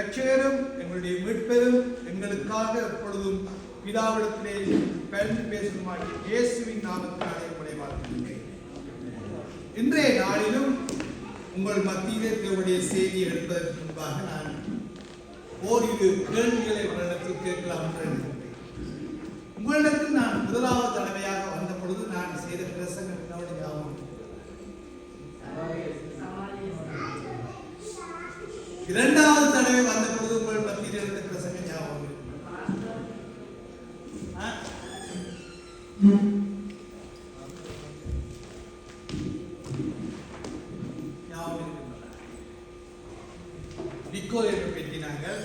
இரட்சகரும் எங்களுடைய மீட்பெரும் எங்களுக்காக எப்பொழுதும் பிதாவிடத்திலே பரிந்து பேசுமாகிய இயேசுவின் நாமத்தினாலே உங்களை வாழ்த்துகிறேன். இன்றைய நாளிலும் உங்கள் மத்தியிலே தேவனுடைய செய்தியை எடுப்பதற்கு முன்பாக நான் ஓரிரு கேள்விகளை உங்களிடத்தில் கேட்கலாம் என்று நினைக்கிறேன். உங்களிடத்தில் நான் முதலாவது தடவையாக வந்த பொழுது நான் செய்த பிரசங்கம் என்னோட ஞாபகம். இரண்டாவது தடவை வந்த பொழுது உங்கள் மத்தியில் இருந்த பிரசங்கம் ஞாபகம். நிக்கோதேமை பற்றி நாங்கள்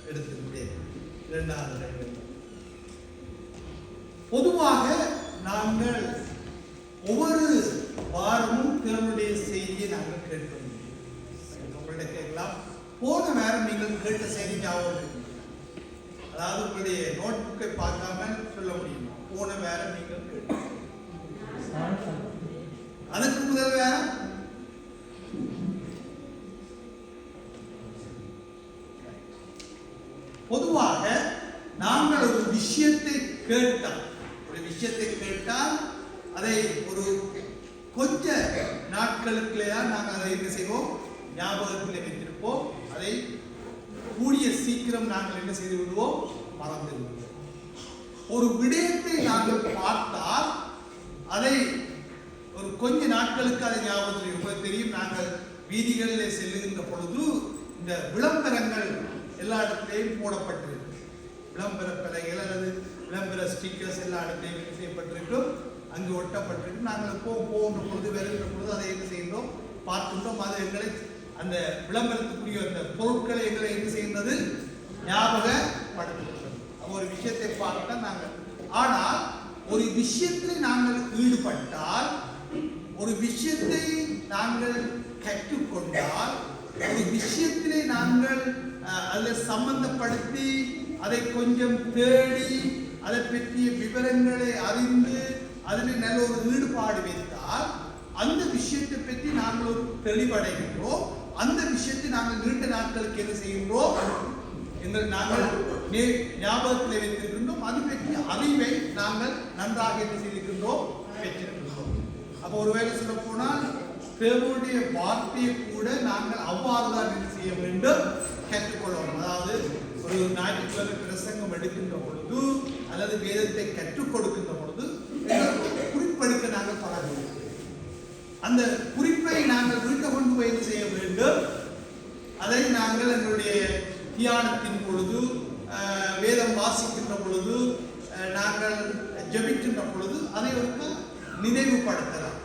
எடுத்திருந்தேன். இரண்டாவது தடவை பொதுவாக நாங்கள் ஒவ்வொரு வாரமும் தேவனுடைய செய்தியை நாங்கள் கேட்போம். உங்கள்கிட்ட கேட்கலாம், போன வாரம் நீங்கள் கேட்ட செய்தி ஞாபகம், அதாவது உங்களுடைய நோட் புக்கை பார்க்காம சொல்ல முடியும். போன வாரம் நீங்கள் கேட்ட அதுக்கு முதல் வாரம் பொதுவாக நாங்கள் ஒரு விஷயத்தை கேட்டால் அதை ஒரு கொஞ்ச நாட்களுக்குள்ளே தான் நாங்கள் அதை என்ன செய்வோம், ஞாபகத்தில் வைத்திருப்போம். அதை கூடிய சீக்கிரம் நாங்கள் என்ன செய்து விடுவோம், மறந்து விடுவோம். ஒரு விடயத்தை நாங்கள் பார்த்தால் அதை ஒரு கொஞ்ச நாட்களுக்கு அதை ஞாபகத்தில் உங்களுக்கு தெரியும். நாங்கள் வீதிகளில் செல்லுகின்ற பொழுது இந்த விளம்பரங்கள் எல்லா இடத்திலையும் போடப்பட்டிருக்கு. விளம்பர பலகைகள் அல்லது விளம்பர ஸ்டிக்கர்ஸ் எல்லா இடத்திலையும் செய்யப்பட்டிருக்கும், அங்கு ஒட்டப்பட்டிருக்கு. நாங்கள் போகின்ற பொழுது வருகின்ற பொழுது அதை என்ன செய்கின்றோம், பார்க்கின்றோம். அது எங்களை அந்த விளம்பரத்துக்குரிய அந்த பொருட்களை எங்களை என்ன செய்கின்றது, ஞாபகப்படுத்துகிறது. ஒரு விஷயத்தை பார்த்தா நாங்கள், ஆனால் ஒரு விஷயத்தில் நாங்கள் ஈடுபட்டால், ஒரு விஷயத்தை நாங்கள் கற்றுக்கொண்டால், ஒரு விஷயத்திலே நாங்கள் அதில் சம்பந்தப்படுத்தி அதை கொஞ்சம் தேடி அதை பற்றிய விவரங்களை அறிந்து அதில் நல்ல ஒரு ஈடுபாடு வைத்தால் அந்த விஷயத்தை பற்றி நாங்கள் ஒரு தெளிவடைகின்றோம். அந்த விஷயத்தை நாங்கள் நீண்ட நாட்களுக்கு என்ன செய்கின்றோம், நாங்கள் ஞாபகத்தில் வைத்திருக்கின்றோம். அது பற்றிய அறிவை நாங்கள் நன்றாக என்ன செய்திருக்கின்றோம், பெற்றிருக்கின்றோம். அப்போ ஒருவேளை சொல்ல போனால் தேவனுடைய வார்த்தையை கூட நாங்கள் அவ்வாறு தான் என்ன செய்ய வேண்டும், கற்றுக்கொள்ளணும். அதாவது ஒரு ஞாயிற்றுக்கிழமை பிரசங்கம் எடுக்கின்ற பொழுது அல்லது வேதத்தை கற்றுக் கொடுக்கின்ற பொழுது குறிப்பெடுக்க நாங்கள் பழக, அந்த குறிப்பை நாங்கள் வீட்டை கொண்டு போய் செய்ய வேண்டும். அதை நாங்கள் எங்களுடைய தியானத்தின் பொழுது, வேதம் வாசிக்கின்ற பொழுது, நாங்கள் ஜெபிக்கின்ற பொழுது அதை ஒரு நினைவுபடுத்தலாம்.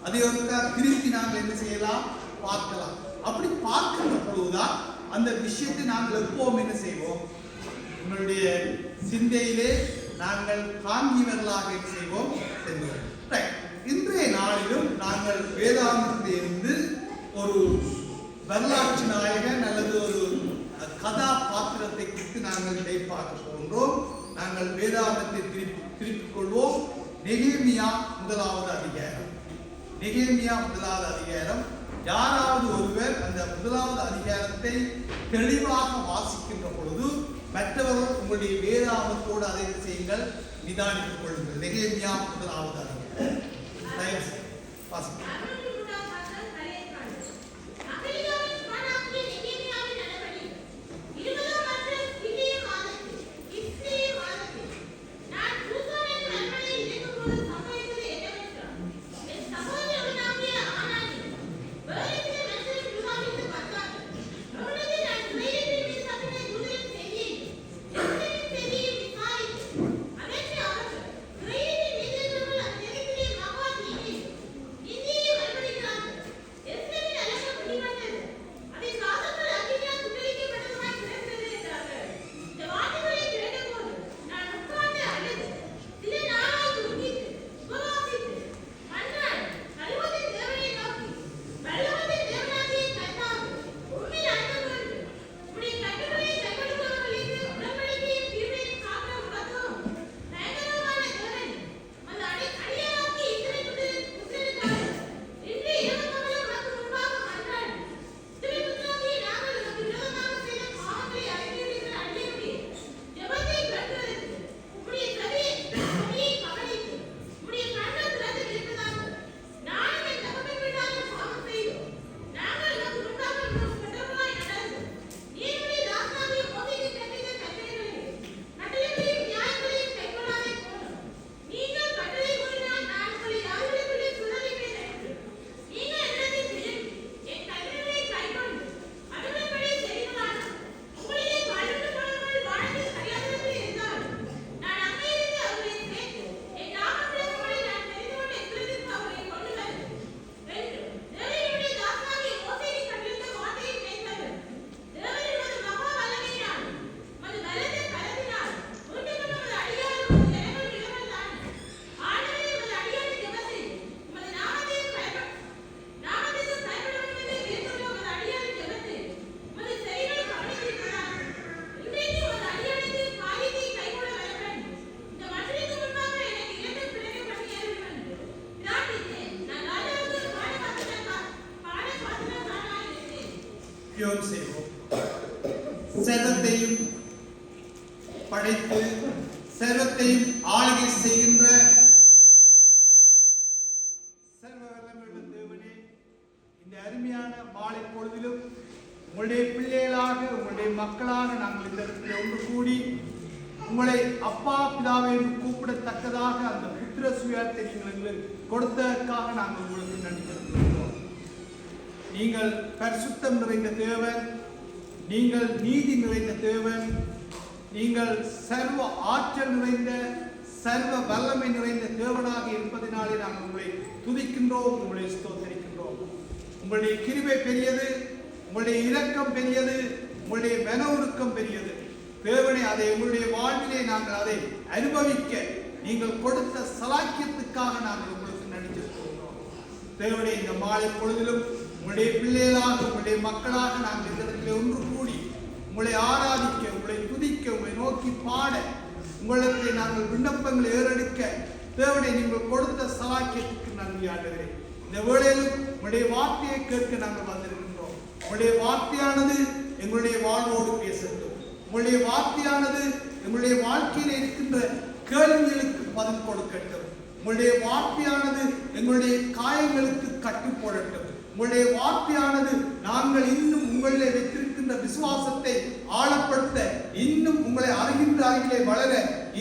அதை ஒரு திருப்பி நாங்கள் என்ன செய்யலாம், பார்க்கலாம். அப்படி பார்க்கின்ற பொழுதுதான் அந்த விஷயத்தை நாங்கள் எப்பவும் என்ன செய்வோம், உங்களுடைய சிந்தையிலே நாங்கள் காண்கியவர்களாக செய்வோம் சென்றோம். இன்றைய நாளிலும் நாங்கள் வேதாந்தத்திலிருந்து ஒரு வரலாற்று நாயகன் அல்லது ஒரு கதாபாத்திரத்தை குறித்து நாங்கள் இதை பார்க்க போகின்றோம். நாங்கள் வேதாந்தத்தை திருப்பிக் கொள்வோம். நெகேமியா முதலாவது அதிகாரம். நெகேமியா முதலாவது அதிகாரம். யாராவது ஒருவர் அந்த முதலாவது அதிகாரத்தை தெளிவாக வாசிக்கின்ற பொழுது மற்றவர்கள் உங்களுடைய வேதாந்தத்தோடு அதை செய்யுங்கள், நிதானித்துக் கொள்ளுங்கள். நெகேமியா முதலாவது அதிகாரம் வாசிக்க. இந்திய ஜெபம் செய்வோம். சர்வத்தையும் படைத்து சர்வத்தையும் ஆளுகை செய்கின்ற சர்வ வல்லமையுள்ள தேவனே, இந்த அருமையான மாலை பொழுதிலும் உங்களுடைய பிள்ளைகளாக உங்களுடைய மக்களாக நாங்கள் இந்த இடத்துல ஒன்று கூடி உங்களை அப்பா பிதாவை கூப்பிடத்தக்கதாக அந்த புத்திர சுயாத்தை நீங்கள் கொடுத்ததற்காக நாங்கள் உங்களுக்கு நன்றி செலுத்துகிறோம். நீங்கள் பரிசுத்தம் நிறைந்த தேவன், நீங்கள் நீதி நிறைந்த தேவன், நீங்கள் சர்வ ஆற்றல் நிறைந்த சர்வ வல்லமை நிறைந்த தேவனாக இருப்பதனாலே நாங்கள் உங்களை துதிக்கின்றோம், உங்களை ஸ்தோத்திரிக்கின்றோம். உங்களுடைய கிருபை பெரியது, உங்களுடைய இரக்கம் பெரியது, உங்களுடைய மனவுருக்கம் பெரியது. தேவனே, அதை உங்களுடைய வாழ்விலே நாங்கள் அதை அனுபவிக்க நீங்கள் கொடுத்த சலாக்கியத்துக்காக நாங்கள் உங்களுக்கு நன்றி செலுத்துகிறோம். தேவனே, இந்த மாலை பொழுதிலும் உங்களுடைய பிள்ளைகளாக உங்களுடைய மக்களாக நாங்கள் இந்த இடத்துல ஒன்று கூடி உங்களை ஆராதிக்க, உங்களை துதிக்க, உங்களை நோக்கி பாட, உங்களுக்கு நாங்கள் விண்ணப்பங்களை ஏறெடுக்க தேவனை நீங்கள் கொடுத்த சலாக்கியத்துக்கு நன்றி ஆண்டவரே. இந்த வேளையிலும் உங்களுடைய வார்த்தையை கேட்க நாங்கள் வந்திருக்கின்றோம். உங்களுடைய வார்த்தையானது எங்களுடைய வாழ்வோடு பேசட்டும். உங்களுடைய வார்த்தையானது எங்களுடைய வாழ்க்கையில் இருக்கின்ற கேள்விகளுக்கு பதில் கொடுக்கட்டும். உங்களுடைய வார்த்தையானது எங்களுடைய காயங்களுக்கு கட்டுப்போடட்டும். உங்களுடைய வார்த்தையானது நாங்கள் இன்னும் உங்களிலே வைத்திருக்கின்ற விசுவாசத்தை ஆழப்படுத்த, இன்னும் உங்களை அறிகின்ற அறிவிலே வளர,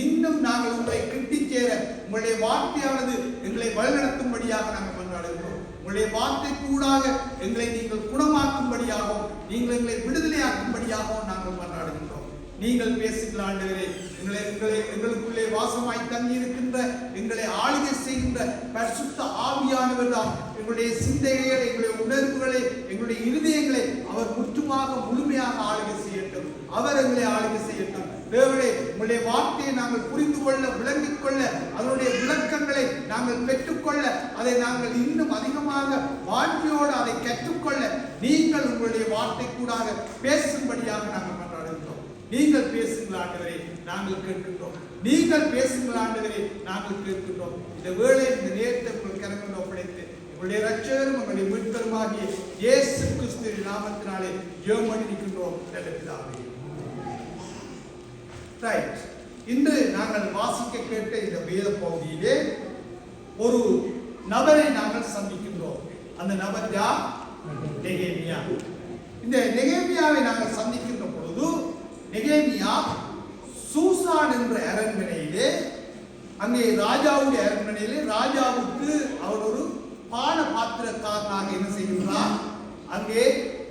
இன்னும் நாங்கள் உங்களை கிட்டிச் சேர உங்களுடைய வார்த்தையானது எங்களை வழிநடத்தும்படியாக நாங்கள் கொண்டாடுகிறோம். உங்களுடைய வார்த்தை கூடாக எங்களை நீங்கள் குணமாக்கும்படியாகவும் நீங்கள் எங்களை விடுதலையாக்கும்படியாகவும் நாங்கள் கொண்டாடுகின்றோம். நீங்கள் பேசுகிற ஆண்டவரே, எங்களுக்குள்ளே வாசமாய் தங்கி இருக்கின்ற எங்களை ஆளுகை செய்கின்ற பரிசுத்த ஆவியானவர் தான் எங்களுடைய சிந்தைகளை, எங்களுடைய உணர்வுகளை, எங்களுடைய இருதயங்களை அவர் முழுமையாக ஆளுகை செய்யட்டும். அவர் எங்களை ஆளுகை செய்யட்டும். தேவனே, உங்களுடைய வார்த்தையை நாங்கள் புரிந்து கொள்ள, விளங்கிக் கொள்ள, அதனுடைய விளக்கங்களை நாங்கள் பெற்றுக்கொள்ள, அதை நாங்கள் இன்னும் அதிகமாக வாழ்க்கையோடு அதை கற்றுக்கொள்ள நீங்கள் உங்களுடைய வார்த்தை கூடாக பேசும்படியாக நாங்கள் கொண்டாடுகிறோம். நீங்கள் பேசுங்கள் ஆண்டவரே, நாங்கள் கேட்கின்றோம். நீங்கள் பேசுங்கள் ஆண்டவரே, நாங்கள் கேட்கின்றோம். இந்த வேளை, இந்த நேரத்தை உங்கள் கரங்களில் ஒப்படைத்து உங்களுடைய இரட்சகரும் உங்களுடைய மீட்பருமாகிய இயேசு கிறிஸ்துவின் நாமத்தினாலே ஜெபம் பண்ணி நிற்கின்றோம். இன்று நாங்கள் வாசிக்க கேட்ட இந்த வேத பகுதியிலே ஒரு நபரை நாங்கள் சந்திக்கின்றோம். அந்த நபர் யார்? நெகேமியா. இந்த நெகேமியாவை நாங்கள் சந்திக்கின்ற பொழுது, நெகேமியா சூசான் என்ற அரண்மனையிலே, அங்கே ராஜாவுடைய அரண்மனையிலே ராஜாவுக்கு அவர் ஒரு பான பாத்திரக்காரனாக என்ன செய்கின்றார்? அங்கே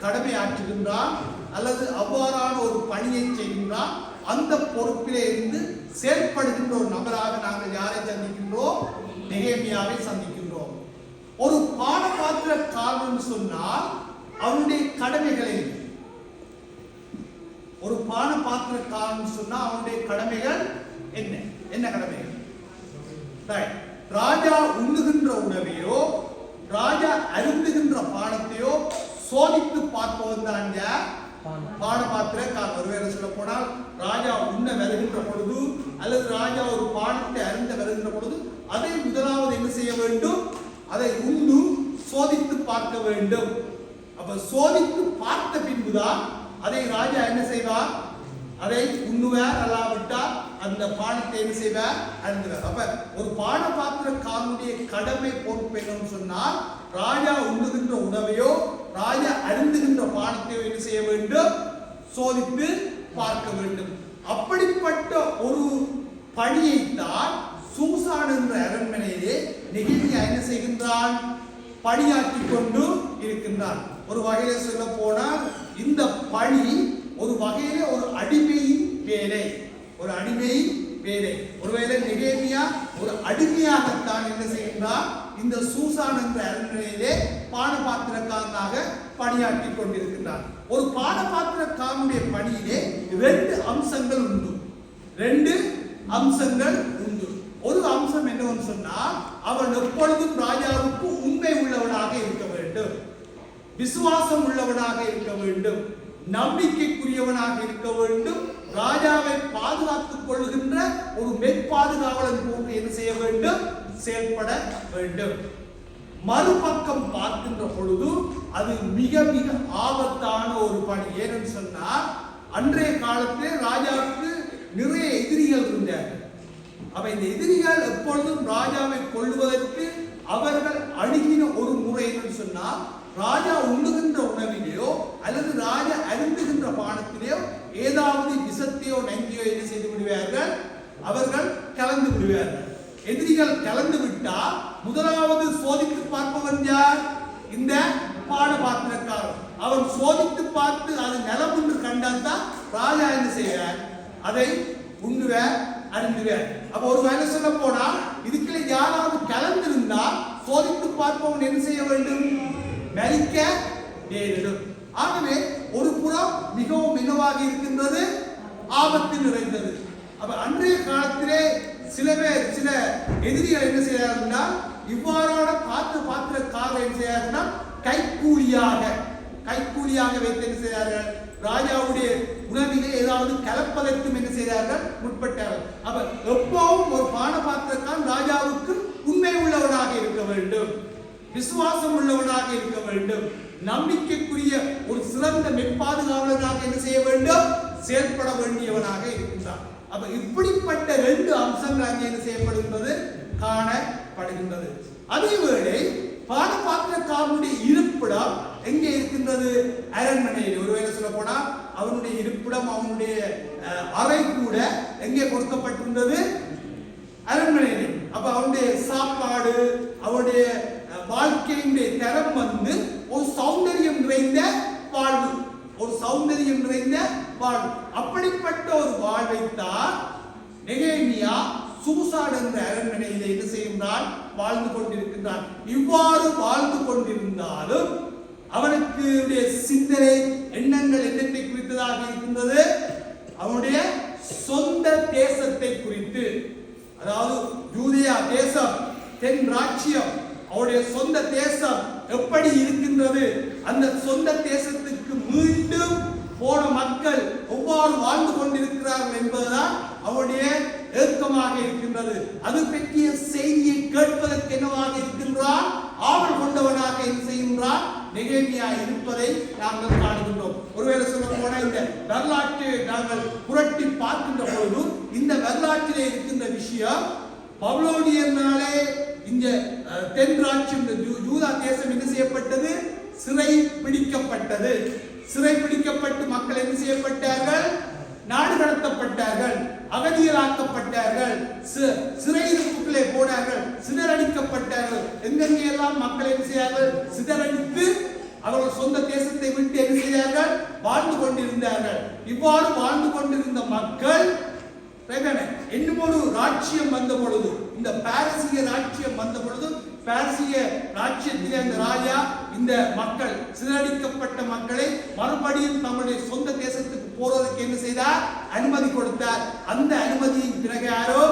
கடமை ஆற்றுகின்றார், அல்லது அவ்வாறான ஒரு பணியை செய்கின்றார். அந்த பொறுப்பிலே இருந்து செயல்படுகின்ற ஒரு நபராக நாங்கள் யாரை சந்திக்கின்றோம்? நெகேமியாவை சந்திக்கின்றோம். ஒரு பான பாத்திரக்காரன் சொன்னால் அவனுடைய கடமைகளை, ஒரு பான பாத்திரக்காரன் சொன்னால் அவனுடைய கடமைகள் என்ன? என்ன கடமைகள்? ராஜா உண்ணுகின்ற உணவையோ ராஜா அருந்துகின்ற பானத்தையோ சோதித்து பார்ப்பவன் தான் பானபாத்திரக்காரன். ஒருவேளை சொல்ல போனால், ராஜா உண்ண வருகின்ற பொழுது அல்லது ராஜா ஒரு பானத்தை அருந்த வருகின்ற பொழுது அதை முதலாவது என்ன செய்ய வேண்டும்? அதை உண்டு சோதித்து பார்க்க வேண்டும். அப்ப சோதித்து பார்த்த பின்புதான் அதை ராஜா என்ன செய்வார்? அதை உண்ணுவார், அல்லாவிட்டால் அந்த பானத்தை என்ன செய்வார்? அருந்துவார். அப்ப ஒரு பான பாத்திரக்காரனுடைய கடமை பொறுப்பு என்னன்னு சொன்னால், ராஜா உண்ணுகின்ற உணவையோ ராஜா அருந்துகின்ற பானத்தையோ என்ன செய்ய வேண்டும்? சோதித்து பார்க்க வேண்டும். அப்படிப்பட்ட ஒரு பணியைத்தான் சூசான் என்ற அரண்மனையிலே நெகேமியா என்ன செய்கின்றான்? பணியாற்றி கொண்டு இருக்கின்றான். ஒரு வகையில சொல்ல போனால், இந்த பணி ஒரு வகையிலே ஒரு அடிமையின் வேலை, ஒரு அடிமையின் வேலை. ஒருவேளை நெகேமியா ஒரு அடிமையாகத்தான் என்ன செய்கின்றார்? இந்த சூசான் என்ற அரண்மனையிலே பானபாத்திரக்காரனாக பணியாற்றி கொண்டிருக்கின்றார். ஒரு பானபாத்திரக்காரனுடைய பணியிலே 2 அம்சங்கள் உண்டு. 2 அம்சங்கள் உண்டு. ஒரு அம்சம் என்னவென்று சொன்னால், அவன் எப்பொழுதும் ராஜாவுக்கு உண்மை உள்ளவனாக இருக்க வேண்டும், விசுவாசம் உள்ளவனாக இருக்க வேண்டும், நம்பிக்கைக்குரியவனாக இருக்க வேண்டும், ராஜாவை பாதுகாத்துக் கொள்கின்ற ஒரு மெய்பாதுகாவலன் போன்று என்ன செய்ய வேண்டும்? செயல்பட வேண்டும். மறுபக்கம் பார்க்கின்ற பொழுது அது மிக மிக ஆபத்தான ஒரு பணி. ஏன்னு சொன்னால் அன்றைய காலத்திலே ராஜாவுக்கு நிறைய எதிரிகள் இருந்தார்கள். அப்ப இந்த எதிரிகள் எப்பொழுதும் ராஜாவை கொள்வதற்கு அவர்கள் அணுகின ஒரு முறை என்று சொன்னால், ராஜா உண்ணுகின்ற உணவிலேயோ அல்லது ராஜா அருந்துகின்ற பானத்திலேயோ ஏதாவது விஷத்தையோ நஞ்சியோ என்ன செய்து விடுவார்கள், அவர்கள் கலந்து விடுவார்கள். எதிரிகள் கலந்து விட்டால் முதலாவது சோதித்து பார்ப்பவன் யார்? இந்த பானபாத்திரக்காரர். அவன் சோதித்து பார்த்து அது நலம் என்று கண்டால் தான் ராஜா என்ன செய்வார், அதை உண்ணுவார், அருந்துவார். அப்ப ஒரு வேலை சொல்ல போனால் இதுக்குள்ள யாராவது கலந்திருந்தால் சோதித்து பார்ப்பவன் என்ன செய்ய வேண்டும், மரிக்க நேரிடும். ஆகவே ஒரு புறம் மிகவும் என்னவாக இருக்கின்றது, ஆபத்து நிறைந்தது. அப்ப அன்றைய காலத்திலே சில எதிரிகள் என்ன செய்யறாங்கன்னா, இவ்வாறான பாத்திரக்காரர் என்ன செய்யறாங்கன்னா கைக்கூலியாக வைத்து என்ன செய்கிறார்கள், ராஜாவுடைய உணவிலே ஏதாவது கலப்பதற்கும் என்ன செய்கிறார்கள், முற்பட்டார்கள். அப்ப எப்பவும் ஒரு பானபாத்திரக்காரன் ராஜாவுக்கு உண்மை உள்ளவனாக இருக்க வேண்டும், விசுவாசம் உள்ளவனாக இருக்க வேண்டும், நம்பிக்கைக்குரிய ஒரு சிறந்த மெய்பாதுகாவலனாக என்ன செய்ய வேண்டும், செயல்பட வேண்டியவனாக இருக்கின்றான். அப்ப இப்படிப்பட்ட ரெண்டு அம்சங்கள் அங்கே என்ன செய்யப்படுகின்றது, காணப்படுகின்றது. அதேவேளை பானபாத்திரக்காரனுடைய இருப்பிடம் எங்கே இருக்கின்றது, அரண்மனையில். ஒருவேளை சொல்ல போனா அவனுடைய இருப்பிடம், அவனுடைய அறை கூட எங்கே கொடுக்கப்பட்டிருந்தது, அரண்மனையில். அப்ப அவனுடைய சாப்பாடு, அவனுடைய வாழ்க்கையுடைய தரம் ஒரு சௌந்தரியம் நிறைந்த வாழ்வு, ஒரு சௌந்தரியம் நிறைந்த வாழ்வு. அப்படிப்பட்ட ஒரு வாழ்வைத்தான் நெகேமியா சூசான் என்ற அரண்மனையில் என்ன செய்கின்றான், வாழ்ந்து கொண்டிருக்கின்றான். இவ்வாறு வாழ்ந்து கொண்டிருந்தாலும் அவனுக்கு சிந்தனை எண்ணங்கள் என்னத்தை குறித்ததாக இருக்கின்றது, அவனுடைய சொந்த தேசத்தை குறித்து. அதாவது யூதேயா தேசம், தென் ராஜ்யம், அவருடைய சொந்த தேசம் எப்படி இருக்கின்றது, அந்த சொந்த தேசத்துக்கு மீண்டும் போன மக்கள் எவ்வாறு வாழ்ந்து கொண்டிருக்கிறார்கள் என்பதுதான் அவருடைய ஏக்கமாக இருக்கின்றது. அது பற்றிய செய்தியை கேட்பதற்கு என்னவாக இருக்கின்றார், ஆவல் கொண்டவனாக என்ன செய்கின்றார், நெகேமியா இருப்பதை நாங்கள் காணுகின்றோம். ஒருவேளை சொல்ல போன இந்த வரலாற்றை நாங்கள் புரட்டி பார்க்கின்ற பொழுது இந்த வரலாற்றிலே இருக்கின்ற விஷயம், பவுலோனியனாலே இந்த தென் ராஜ்யம் யூதா தேசம் என்ன செய்யப்பட்டது, சிறை பிடிக்கப்பட்டது. சிறை பிடிக்கப்பட்டு மக்கள் என்ன செய்யப்பட்டார்கள், நாடு கடத்தப்பட்டார்கள், அகதிகளாக்கப்பட்டார்கள், சிறையிருப்புகளே போனார்கள், சிதறடிக்கப்பட்டார்கள். எங்கெங்கே எல்லாம் மக்கள் என்ன செய்யார்கள், சிதறடித்து அவர்கள் சொந்த தேசத்தை விட்டு என்ன செய்தார்கள், வாழ்ந்து கொண்டிருந்தார்கள். இவ்வாறு வாழ்ந்து கொண்டிருந்த மக்கள் இன்னும் ஒரு ராஜ்யம் வந்த பொழுது, இந்த பாரசீக ராஜ்யம் வந்த பொழுது, பாரசீக ராஜ்யத்திலே அந்த ராஜா இந்த மக்கள், சிதறடிக்கப்பட்ட மக்களை மறுபடியும் தம்முடைய சொந்த தேசத்துக்கு போறதுக்கு என்ன செய்தார், அனுமதி கொடுத்தார். அந்த அனுமதியின் பிரகாரோ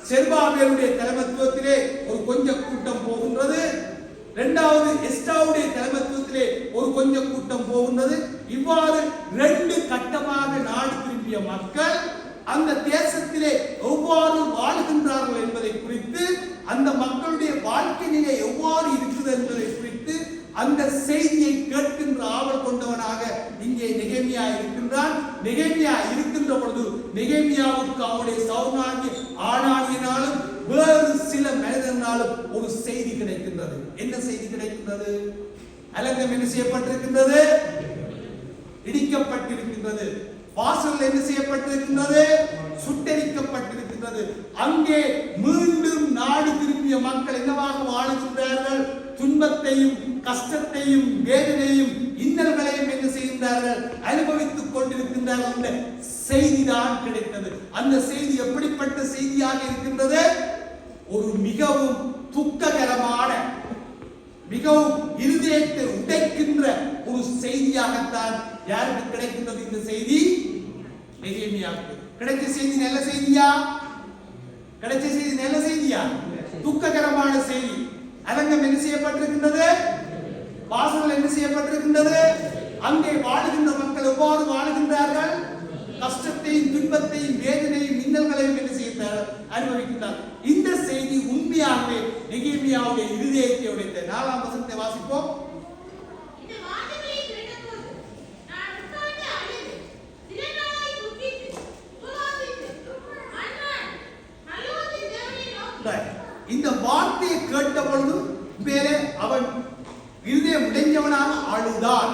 செருபாபேலுடைய தலைமைத்துவத்திலே ஒரு கொஞ்ச கூட்டம் போகின்றது, இரண்டாவது எஸ்டாவுடைய தலைமைத்துவத்திலே ஒரு கொஞ்ச கூட்டம் போகின்றது. இவ்வாறு ரெண்டு கட்டமாக நாடு திரும்பிய மக்கள் அந்த தேசத்திலே எவ்வாறு வாழ்கின்றார்கள் என்பதை குறித்து, அந்த மக்களுடைய வாழ்க்கை நிலை எவ்வாறு இருக்குது என்பதை குறித்து அந்த செய்தியை கேட்கின்ற ஆவல் கொண்டவனாக இங்கே நெகேமியா இருக்கின்றான். நெகேமியா இருக்கின்ற பொழுது நெகேமியாவுக்கு அவருடைய சௌனாகிய ஆணானியினாலும் வேறு சில மனிதனாலும் ஒரு செய்தி கிடைக்கின்றது. என்ன செய்தி கிடைக்கின்றது, அலங்கம் என்ன செய்யப்பட்டிருக்கின்றது, இடிக்கப்பட்டிருக்கின்றது. வாசல் என்ன செய்யப்பட்டிருக்கின்றது, சுட்டரிக்கப்பட்டிருக்கின்றது. அங்கே மீண்டும் நாடு திரும்பிய மக்கள் என்னவாக வாழுகின்றார்கள், துன்பத்தையும் கஷ்டத்தையும் வேதனையும் இன்னல்களையும் என்ன செய்கின்றார்கள், அனுபவித்துக் கொண்டிருக்கின்றார்கள் என்ற செய்திதான் கிடைத்தது. அந்த செய்தி எப்படிப்பட்ட செய்தியாக இருக்கின்றது, ஒரு மிகவும் துக்ககரமான, மிகவும் இருதயத்தை உடைக்கின்ற ஒரு செய்தியாகத்தான் யாருக்கு கிடைக்கின்றது. இந்த செய்தி நெகேமியாவுக்கு கிடைச்ச செய்தி நல்ல செய்தியா, கிடைச்ச செய்தி நல்ல செய்தியா, துக்ககரமான செய்தி. அலங்கம் என்ன செய்யப்பட்டிருக்கின்றது, வாசல் என்ன செய்யப்பட்டிருக்கின்றது. அங்கே வாழுகின்ற மக்கள் எவ்வாறு வாழுகின்றார்கள், கஷ்டத்தையும் துன்பத்தையும் வேதனையும் இன்னல்களையும் என்ன செய்கிறார்கள், அனுபவிக்கின்றார். இந்த செய்தி உண்மையாகவே நெகேமியாவுடைய இருதயத்தை உடைத்த 4ஆம் வசனத்தை வாசிப்போம். இந்த வார்த்தைகளை கேட்டபோது நான் உட்கார்ந்து அழுது சில நாளாய் துக்கித்து உபவாசித்து அண்ணான் நல்லோதி தேவனை நோக்கி இந்த வார்த்தையை கேட்ட பொழுது பேரே அவன் இருதயம் உடைஞ்சவனாக அழுதான்.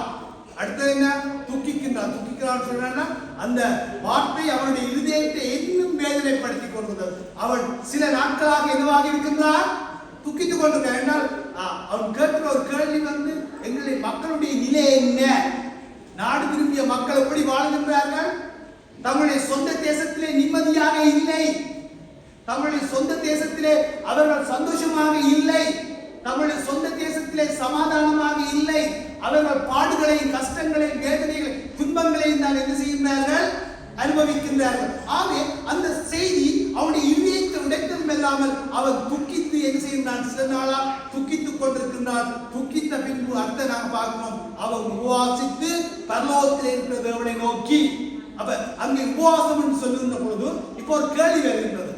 அடுத்தது என்ன? துக்கிக்கின்றான். துக்கிக்கிறான் சொல்றான்னா அந்த வார்த்தை அவனுடைய இருதயத்தை இன்னும் வேதனைப்படுத்திக் கொண்டிருந்தது. அவன் சில நாட்களாக எதுவாக இருக்கின்றான்? துக்கித்துக் கொண்டிருக்கான். என்றால் அவன் கேட்கிற ஒரு கேள்வி எங்களுடைய மக்களுடைய நிலை என்ன? நாடு திரும்பிய மக்கள் எப்படி வாழ்கின்றார்கள்? தங்களுடைய சொந்த தேசத்திலே நிம்மதியாக இல்லை. தங்களுடைய சொந்த தேசத்திலே அவர்கள் சந்தோஷமாக இல்லை. தங்களுடைய சொந்த தேசத்திலே சமாதானமாக இல்லை. அவர்கள் பாடுகளையும் கஷ்டங்களையும் வேதனைகளையும் துன்பங்களையும் தான் என்ன செய்கின்றார்கள்? அனுபவிக்கின்றார்கள். ஆகவே அந்த செய்தி அவனுடைய இதயத்தை உடைத்ததும் இல்லாமல் அவன் துக்கித்து என்ன செய்கின்றான்? சில நாளா துக்கித்துக் கொண்டிருக்கின்றான். துக்கித்த பின்பு அடுத்த நாம் பார்க்கணும், அவன் உபவாசித்து பரலோகத்தில் இருக்கிற தேவனை நோக்கி. அப்ப அங்கே உபவாசம் என்று சொல்லுகின்ற பொழுது இப்போ ஒரு கேள்வி வருகின்றது.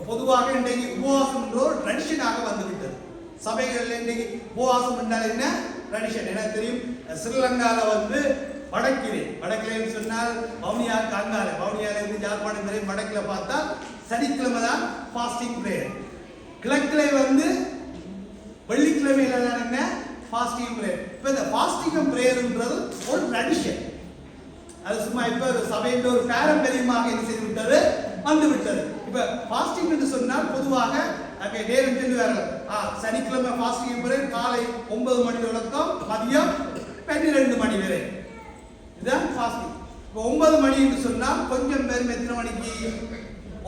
பொதுவாக இன்றைக்கு உபவாசம் என்ற ஒரு ட்ரெடிஷனாக வந்துவிட்டது. சபைகளில் இன்றைக்கு உபவாசம் என்றால் என்ன ட்ரெடிஷன்? எனக்கு தெரியும், ஸ்ரீலங்காவில் வடக்கிலே சொன்னால் வவுனியா காங்கால, வவுனியால இருந்து ஜாழ்ப்பாணம் வரை வடக்கில பார்த்தா சனிக்கிழமை தான் ஃபாஸ்டிங் பிரேயர். கிழக்கிலே வெள்ளிக்கிழமையில தான் என்ன ஃபாஸ்டிங் பிரேயர். இப்போ இந்த ஃபாஸ்டிங் பிரேயர்ன்றது ஒரு ட்ரெடிஷன். அது சும்மா இப்போ ஒரு சபையின் ஒரு பாரம்பரியமாக என்ன செய்து விட்டது, வந்து விட்டது. இப்ப ஃபாஸ்டிங் என்று சொன்னால் பொதுவாக நேரம் சொல்லுவார்கள், சனிக்கிழமை ஃபாஸ்டிங் பிரேயர் காலை 9 மணி தொடக்கம் மதியம் 12 மணி வரை. இதுதான் ஃபாஸ்டிங். இப்போ 9 மணி என்று சொன்னால் கொஞ்சம் பேர் எத்தனை மணிக்கு?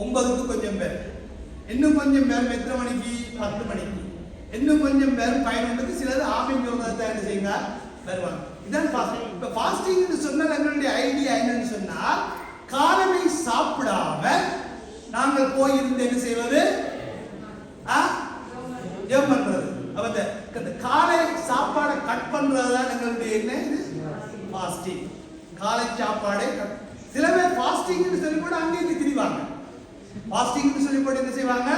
9க்கு கொஞ்சம் பேர், இன்னும் கொஞ்சம் பேர் எத்தனை மணிக்கு? 10 மணிக்கு, இன்னும் கொஞ்சம் பேர் 11க்கு, சிலர் ஆமின் சொல்றதை என்ன செய்யுங்க வருவாங்க. இதான் ஃபாஸ்டிங். இப்போ ஃபாஸ்டிங் என்று சொன்னால் எங்களுடைய ஐடியா என்னன்னு சொன்னால், காலமை சாப்பிடாம நாங்கள் போயிருந்து என்ன செய்வது? ஜெபம் பண்றது. அந்த காலை சாப்பாடை கட் பண்றதுதான் எங்களுடைய என்ன ஃபாஸ்டிங். காலை சாப்பாடை சில பேர் ஃபாஸ்டிங் சொல்லி போட்டு அங்கேயும் திரிவாங்க. ஃபாஸ்டிங் சொல்லி போட்டு என்ன செய்வாங்க?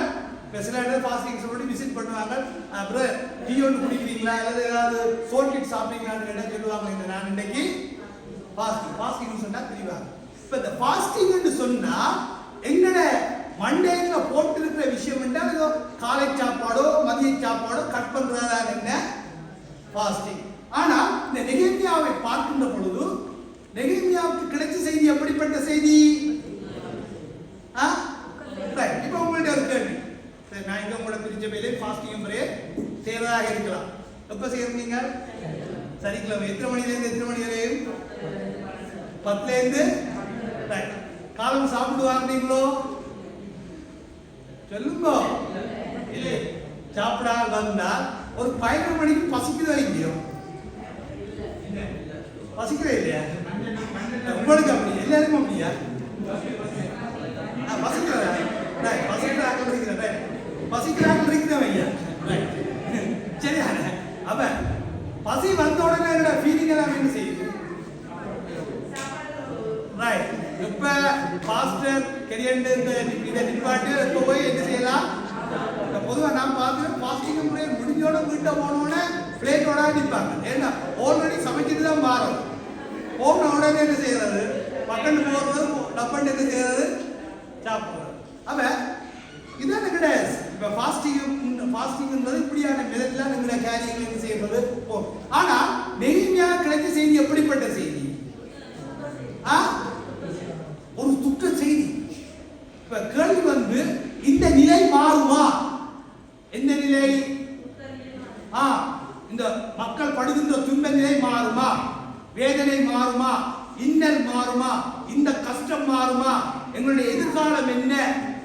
சில இடத்துல ஃபாஸ்டிங் சொல்லி விசிட் பண்ணுவாங்க. அப்புறம் டீ ஒன்று குடிக்கிறீங்களா அல்லது ஏதாவது சோல்கிட் சாப்பிட்டீங்களான்னு கேட்டால் சொல்லுவாங்க, இந்த நான் இன்னைக்கு ஃபாஸ்டிங் சொன்னா திரிவாங்க. இப்ப இந்த ஃபாஸ்டிங் என்று சொன்னா எங்கட மண்டையில போட்டிருக்கிற விஷயம் என்றால் ஏதோ காலை சாப்பாடோ மதிய சாப்பாடோ கட் பண்றதா என்ன ஃபாஸ்டிங். ஆனா இந்த நெகேமியாவை பார்க்கின்ற பொழுது நெகேமியாவுக்கு கிடைச்ச செய்தி எப்படிப்பட்ட செய்தி? இப்ப உங்கள்ட்ட ஒரு கேள்வி, நான் இங்க உங்களோட திருச்சபையிலே ஃபாஸ்டிங் பிரேயர் செய்யறதாக இருக்கலாம். எப்ப செய்யறீங்க? சனிக்கிழமை. எத்தனை மணிலேருந்து எத்தனை மணி வரையும்? 10லேருந்து. காலம் சாப்பிடுவாங்களோ சொல்லுங்க. இல்லை சாப்பிடா வந்தா ஒரு 11 மணிக்கு பசிக்குதோ இல்லையோ? பசிக்கிறே இல்லையா உங்களுக்கு? அப்படி எல்லாருக்கும் அப்படியா? பசிக்கிறாங்க இருக்கிறவையா? சரியா? அப்ப பசி வந்த உடனே ஃபீலிங் எல்லாம் என்ன செய்யுது? ரைட். இப்ப பாஸ்டர் கெரியன்ட் இதை நிப்பாட்டு இப்ப போய் என்ன செய்யலாம்? பொதுவாக நான் பார்க்கிறேன், ஃபாஸ்டிங் முறை முடிஞ்சோட வீட்டை போனோடனே பிளேட்டோட நிற்பாங்க. ஏன்னா ஆல்ரெடி சமைச்சிட்டு தான் மாறும். போன உடனே என்ன செய்யறது? பக்கத்து போடுறது, டப்பண்டு என்ன செய்யறது? சாப்பிடுறது. அப்ப இதான் கிடையாது. இப்ப ஃபாஸ்டிங்ன்றது இப்படியான மெதட்லாம் எங்களை காரியங்கள் என்ன செய்யறது போகும். ஆனா நெகேமியா கிடைச்ச செய்தி எப்படிப்பட்ட செய்தி? ஒரு துக்க செய்தி. இப்ப கேள்வி இந்த நிலை மாறுமா? எந்த நிலை? இந்த மக்கள் படுகின்ற துன்ப நிலை மாறுமா? வேதனை மாறுமா? இன்னல் மாறுமா? இந்த கஷ்டம் மாறுமா? எங்களுடைய எதிர்காலம் என்ன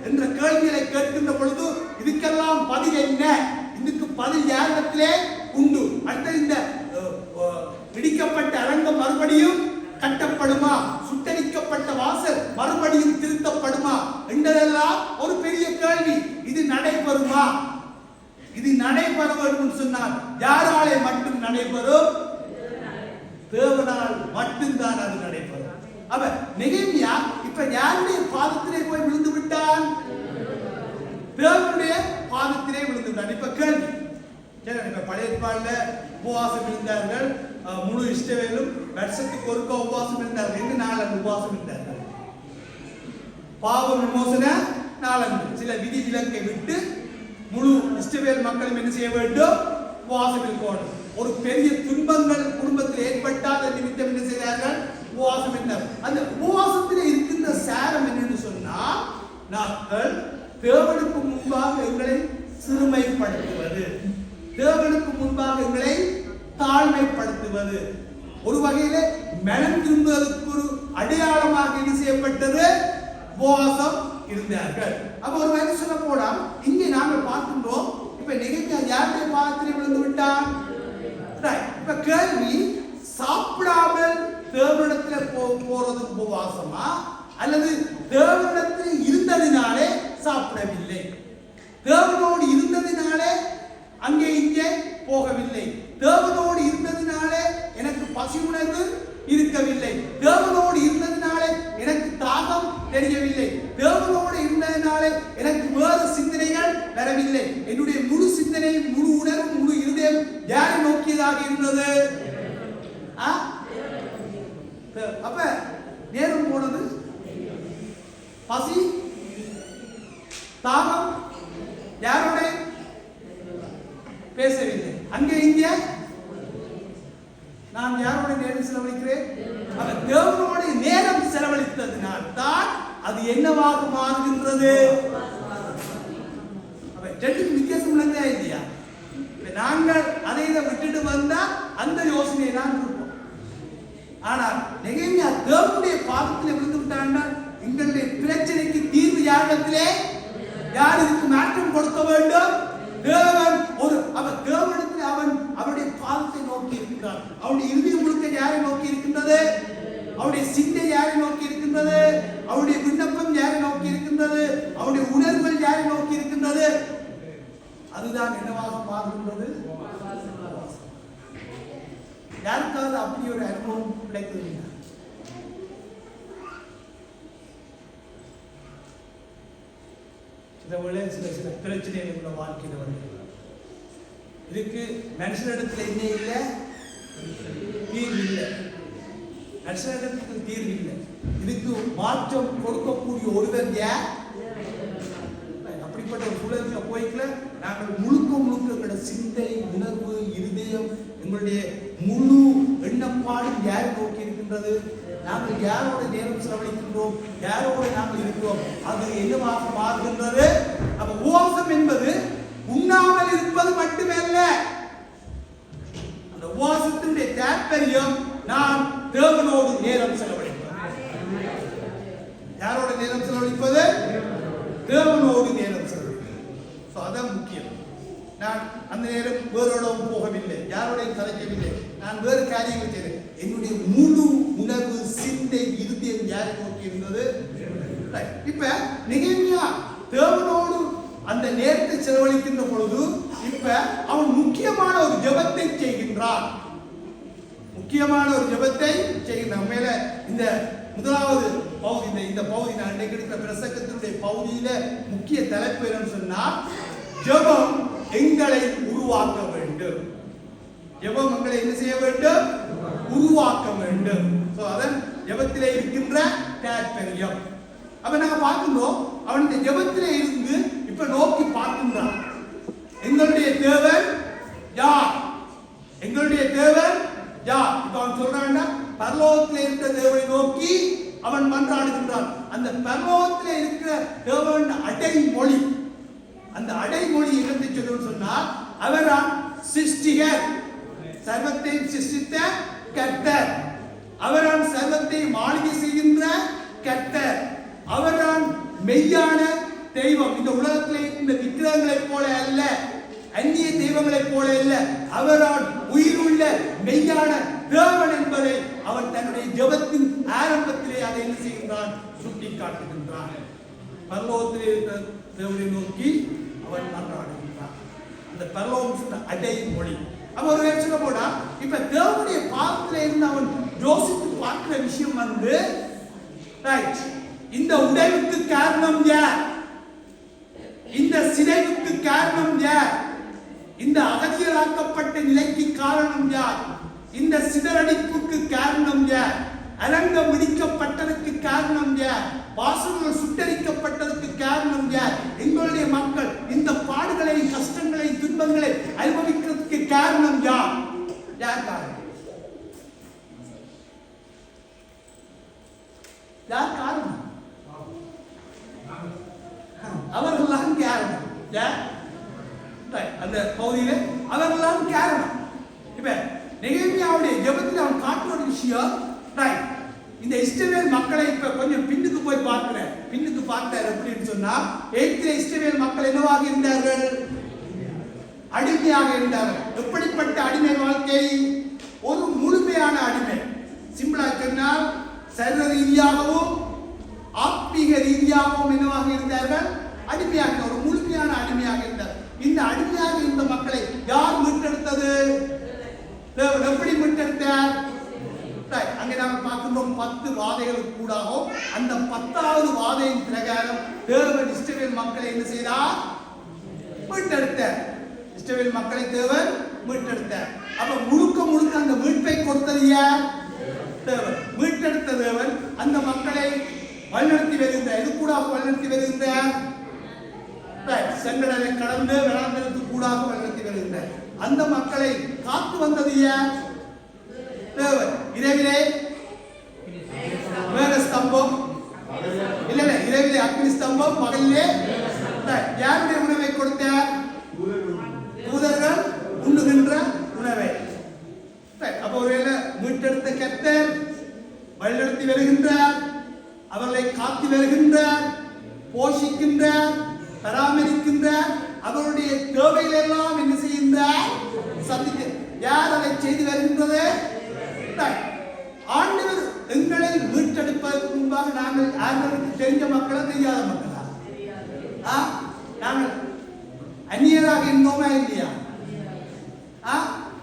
என்ற கேள்விகளை கேட்கின்ற பொழுது இதுக்கெல்லாம் பதில் என்ன? இதுக்கு பதில் யாரிடத்திலே உண்டு? அடுத்த இந்த இடிக்கப்பட்ட அரங்கம் மறுபடியும் கட்டப்படுமா? சுட்டரிக்கப்பட்ட வாசல் மறுபடியும் திருத்தப்படுமா என்றதெல்லாம் ஒரு பெரிய கேள்வி. இது நடைபெறுமா? இது நடைபெற வேண்டும் சொன்னால் யாராலே மட்டும் நடைபெறும்? தேவனால் மட்டும்தான் அது நடைபெறும். அப்ப நெகேமியா இப்ப யாருடைய பாதத்திலே போய் விழுந்து விட்டான்? தேவனுடைய பாதத்திலே விழுந்து விட்டார். இப்ப கேள்வி, இப்ப பழைய ஏற்பாடுல உபவாசம் இருந்தார்கள், முழு இஸ்ரவேலும் வருஷத்துக்கு ஒருக்க உபவாசம் இருந்தார்கள். 2 நாள் உபவாசம் இருந்தார்கள். பாவ விமோசன நாளன்று சில விதி விலக்கை விட்டு முழு இஸ்ரவேல் மக்களும் என்ன செய்ய வேண்டும்? உபவாசம் இருக்கணும். ஒரு பெரிய துன்பங்கள் குடும்பத்தில் ஏற்பட்டால் நிமித்தம் என்ன செய்தார்கள்? உபவாசம் இருந்தார். அந்த உபவாசத்தில் இருக்கின்ற சாரம் என்னன்னு சொன்னா, நாங்கள் தேவனுக்கு முன்பாக எங்களை சிறுமைப்படுத்துவது, தேவனுக்கு முன்பாக எங்களை தாழ்மைப்படுத்துவது, ஒரு வகையில மனம் திரும்புவதற்கு ஒரு அடையாளமாக என்ன செய்யப்பட்டது? உபவாசம் இருந்தார்கள். அப்ப ஒரு வகையில் சொல்ல போனா இங்கே நாங்கள் பார்க்கின்றோம், இப்ப நெகேமியா யாருடைய பாதத்தில் விழுந்து விட்டார்? இப்ப கேள்வி, சாப்பிடாமல் தேவனிடத்துல போறது உபவாசமா, அல்லது தேவனிடத்தில் இருந்ததினாலே சாப்பிடவில்லை, தேவனோடு இருந்ததினாலே அங்கே இங்கே போகவில்லை, தேவனோடு இருந்ததினாலே எனக்கு பசி உணர்வு இருக்கவில்லை, தேவனோடு இருந்ததினாலே எனக்கு தாகம் தெரியவில்லை, தேவனோடு இருந்ததினாலே எனக்கு வேறு சிந்தனைகள் வரவில்லை, என்னுடைய முழு சிந்தனை, முழு உணர்வு, முழு இருதயம் யாரை நோக்கியதாக இருந்தது? அப்ப நேரம் போனது, பசி தாகம் யாரோட பேசவில்லை, அங்கே இங்கே நான் யாரோட நேரம் செலவழிக்கிறேன்? அவர் தேவனோட நேரம் செலவழித்ததினால் தான் அது என்னவாக மாறுகின்றது? ரெண்டுக்கும் வித்தியாசம் இல்லையா இல்லையா? நாங்கள் அதை விட்டுட்டு வந்தா அந்த யோசனையை தான் இருப்போம். ஆனால் நெகேமியா தேவனுடைய பாதத்தில் விழுந்து விட்டான். எங்களுடைய பிரச்சனைக்கு தீர்வு யாரிடத்திலே? யார் இதுக்கு மாற்றம் கொடுக்க வேண்டும்? தேவன். அவன் தேவனிடத்தில் அவன் அவருடைய பாதத்தை நோக்கி இருக்கிறான். அவருடைய இறுதி முழுக்க யாரை நோக்கி இருக்கின்றது? அவருடைய சிந்தை யாரை நோக்கி இருக்கின்றது? அவருடைய விண்ணப்பம் யாரை நோக்கி இருக்கின்றது? அவருடைய உணர்வுகள் யாரை நோக்கி இருக்கின்றது? அதுதான் என்னவாக மாறுகின்றது? யாருக்காவது அப்படி ஒரு அனுபவம் கிடைத்தது? சில பிரச்சனைகள் உள்ள வாழ்க்கையில் வந்து இதுக்கு மனுஷனிடத்தில் என்ன இல்லை? தீர்வு இல்லை. மனுஷனிடத்துக்கு தீர்வு இல்லை. இதுக்கு மாற்றம் கொடுக்கக்கூடிய ஒருவர் யார்? அப்படிப்பட்ட ஒரு சூழலுக்கு போய்க்கல நாங்கள் முழுக்க எங்களுடைய சிந்தை, உணர்வு, இருதயம், எங்களுடைய முழு எண்ணப்பாடும் யாரை நோக்கி இருக்கின்றது? நாங்கள் யாரோட நேரம் செலவழிக்கின்றோம், யாரோட நாங்கள் இருக்கிறோம், அது என்னவாக மாறுகின்றது? அப்ப உபவாசம் என்பது உண்ணாமல் இருப்பது மட்டுமல்ல. அந்த உபவாசத்தினுடைய தாற்பயம் நாம் தேவனோடு நேரம் செலவழிப்பது. யாரோட நேரம் செலவழிப்பது? தேவனோடு நேரம் செலவழிப்பது. அதான் முக்கியம். நான் அந்த நேரம் வேறோடவும் போகவில்லை, யாரோடையும் கலைக்கவில்லை, நான் வேறு காரியங்கள் செய்தேன். என்னுடைய முழு உணர்வு, சிந்தை, இருதயம் யாரை நோக்கி இருந்தது? இப்ப நெகேமியா தேவனோடு அந்த நேரத்தை செலவழிக்கின்ற பொழுது இப்ப அவன் முக்கியமான ஒரு ஜெபத்தை செய்கின்றான். முக்கியமான ஒரு ஜெபத்தை செய்கின்றான். மேல இந்த முதலாவது பகுதி, இந்த பகுதி நான் இன்றைக்கு எடுத்த பிரசங்கத்தினுடைய பகுதியில முக்கிய தலைப்பு என்னன்னு சொன்னா, ஜெபம் எங்களை உருவாக்க வேண்டும். ஜெபம் எங்களை என்ன செய்ய வேண்டும்? உருவாக்க வேண்டும். அதன் ஜெபத்திலே இருக்கின்ற தாற்பயம். அப்ப நாங்க பார்க்கின்றோம், அவன் இந்த ஜெபத்திலே இருந்து இப்ப நோக்கி பார்க்கின்றான். எங்களுடைய தேவன் யார்? எங்களுடைய தேவன் யார்? இப்ப அவன் சொல்றான், பரலோகத்திலே இருக்கிற தேவனை நோக்கி அவன் மன்றாடுகின்றான். அந்த பரலோகத்திலே இருக்கிற தேவன் அடைமொழி, அந்த அடைமொழி என்னத்தை சொல்லுன்னு சொன்னால், அவர்தான் சிருஷ்டிகர், சர்வத்தையும் சிருஷ்டித்த கர்த்தர், அவர்தான் சர்வத்தையும் ஆளுகை செய்கின்ற கர்த்தர், அவர்தான் மெய்யான தெய்வம். இந்த உலகத்திலே இந்த விக்கிரகங்களைப் போல அல்ல, அந்நிய தெய்வங்களைப் போல அல்ல, அவர்தான் உயிருள்ள மெய்யான தேவன் என்பதை அவன் தன்னுடைய ஜெபத்தின் ஆரம்பத்திலே அதை என்ன செய்கின்றான்? சுட்டி காட்டுகின்றான். பரலோகத்திலே இருக்கிற தேவனை நோக்கி அவன் மன்றாடுகின்றான். அந்த பரலோகம் சொன்ன அடைமொழி. அவன் ஒரு சொல்ல போனா, இப்ப தேவனுடைய பாதத்திலே இருந்து அவன் யோசித்து பார்க்கிற விஷயம் வந்து, இந்த உடைவுக்கு காரணம் யார்? இந்த சிதைவுக்கு காரணம் யார்? இந்த அகதியராக்கப்பட்ட நிலைக்கு காரணம் யார்? இந்த சிதறடிப்புக்கு காரணம் யார்? அரங்கம் இடிக்கப்பட்டதற்கு காரணம் யார்? வாசல்கள் சுட்டரிக்கப்பட்டதற்கு காரணம் யார்? எங்களுடைய மக்கள் இந்த பாடுகளை, கஷ்டங்களை, துன்பங்களை அனுபவிக்கிறதுக்கு காரணம் யார்? யார் காரணம்? யார் காரணம்? அவர்கள்லாம் காரணம். அந்த பகுதியில் அவர்கள்லாம் காரணம். இப்ப நெகேமியாவுடைய ஜெபத்தில் அவன் காட்டுற ஒரு விஷயம், இந்த இஸ்ரவேல் மக்களை இப்ப கொஞ்சம் பின்னுக்கு போய் பார்க்கிறேன். பின்னுக்கு பார்த்தார் அப்படின்னு சொன்னா, எகிப்திலே இஸ்ரவேல் மக்கள் என்னவாக இருந்தார்கள்? அடிமையாக இருந்தார்கள். எப்படிப்பட்ட அடிமை வாழ்க்கை? ஒரு முழுமையான அடிமை. சிம்பிளா சொன்னால் சரீர ரீதியாகவும் ஆத்மீக ரீதியாகவும் என்னவாக இருந்தார்கள்? அடிமையாக, ஒரு முழுமையான அடிமையாக இருந்தார். இந்த அடிமையாக இந்த மக்களை யார் மீட்டெடுத்தது? தேவன் எப்படி மீட்டெடுத்தார்? அங்கே நாம பார்க்கின்றோம் 10 வாதைகளுக்கு கூடாகும். அந்த 10வது வாதையின் பிரகாரம் தேவன் இஸ்ரவேல் மக்களை என்ன செய்தார்? மீட்டெடுத்தார். இஸ்ரவேல் மக்களை தேவன் மீட்டெடுத்தார். அப்ப முழுக்க அந்த மீட்பை கொடுத்தது யார்? தேவன். மீட்டெடுத்த தேவன் அந்த மக்களை வழிநடத்தி வருகின்றார். இது கூட வழிநடத்தி வருகின்றார். செங்கடலை கடந்து வேளாண்மைக்கு கூடாக வழிநடத்தி வருகின்றார். அந்த மக்களை காத்து வந்தது யார்? தேவன். இரவிலே மேக ஸ்தம்பம், இல்ல இரவிலே அக்னி ஸ்தம்பம், பகலிலே யாருடைய உணவை கொடுத்தார்? தூதர்கள் உண்ணுகின்ற உணவை. அப்ப ஒருவேளை மீட்டெடுத்த கர்த்தர் வழிநடத்தி வருகின்றார், அவர்களை காத்து வருகின்றார், போஷிக்கின்றார், பராமரிக்கின்றார், அவருடைய தேவைகள் எல்லாம் என்ன செய்கின்றார்? சந்திக்க. யார் அதை செய்து வருகின்றது? ஆண்டவர் எங்களை மீட்டெடுப்பதற்கு முன்பாக நாங்கள் ஆண்டவருக்கு தெரிஞ்ச மக்களா தெரியாத மக்களா? நாங்கள் அந்நியராக இருந்தோமா இல்லையா?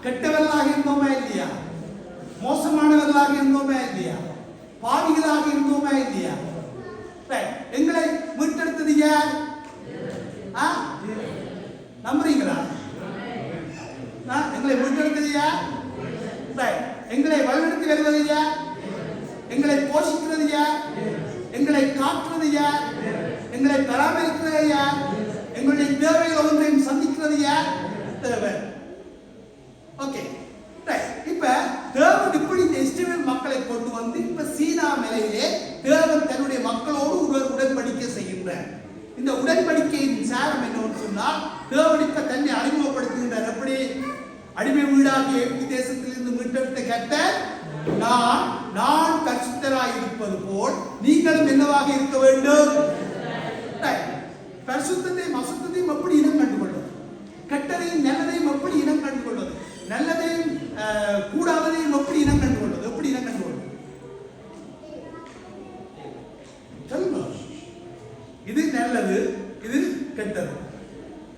கெட்டவர்களாக இருந்தோமா இல்லையா? மோசமானவர்களாக இருந்தோமா இல்லையா? பாவிகளாக இருந்தோமா இல்லையா? எங்களை மீட்டெடுத்தது யார்? நம்புறீங்களா? எங்களை மீட்டெடுத்தது யார்? எங்களை வழிநடத்தி வருவது யார்? எங்களை போஷிக்கிறது யார்? எங்களை காட்டுறது யார்? எங்களை பராமரிக்கிறது யார்? எங்களுடைய தேவைகள் ஒன்றையும் சந்திக்கிறது யார்? தேவன். ஓகே, இப்ப தேவன் இப்படி இந்த இஸ்ரவேல் மக்களை கொண்டு வந்து இப்ப சீனா மலையிலே தேவன் தன்னுடைய மக்களோடு ஒரு உடன்படிக்கை செய்கின்றார். இந்த உடன்படிக்கையின் சாரம் என்னன்னு சொன்னால், தேவன் இப்ப தன்னை அறிமுகப்படுத்துகின்றார். எப்படி? அடிமை வீடாகிய எகிப்து தேசத்திலிருந்து மீட்டெடுத்த கர்த்தர் நான் பரிசுத்தராய் இருப்பது போல் நீங்களும் என்னவாக இருக்க வேண்டும்? பரிசுத்தத்தையும் அசுத்தத்தையும் எப்படி இனம் கண்டுகொள்வது? கெட்டதையும் நல்லதையும் எப்படி இனம் கண்டுகொள்வது? நல்லதையும் கூடாததையும் எப்படி இனம் கண்டுகொள்வது? எப்படி இனம் கண்டுகொள்வது? சொல்லுங்க. இது நல்லது, இது கெட்டது,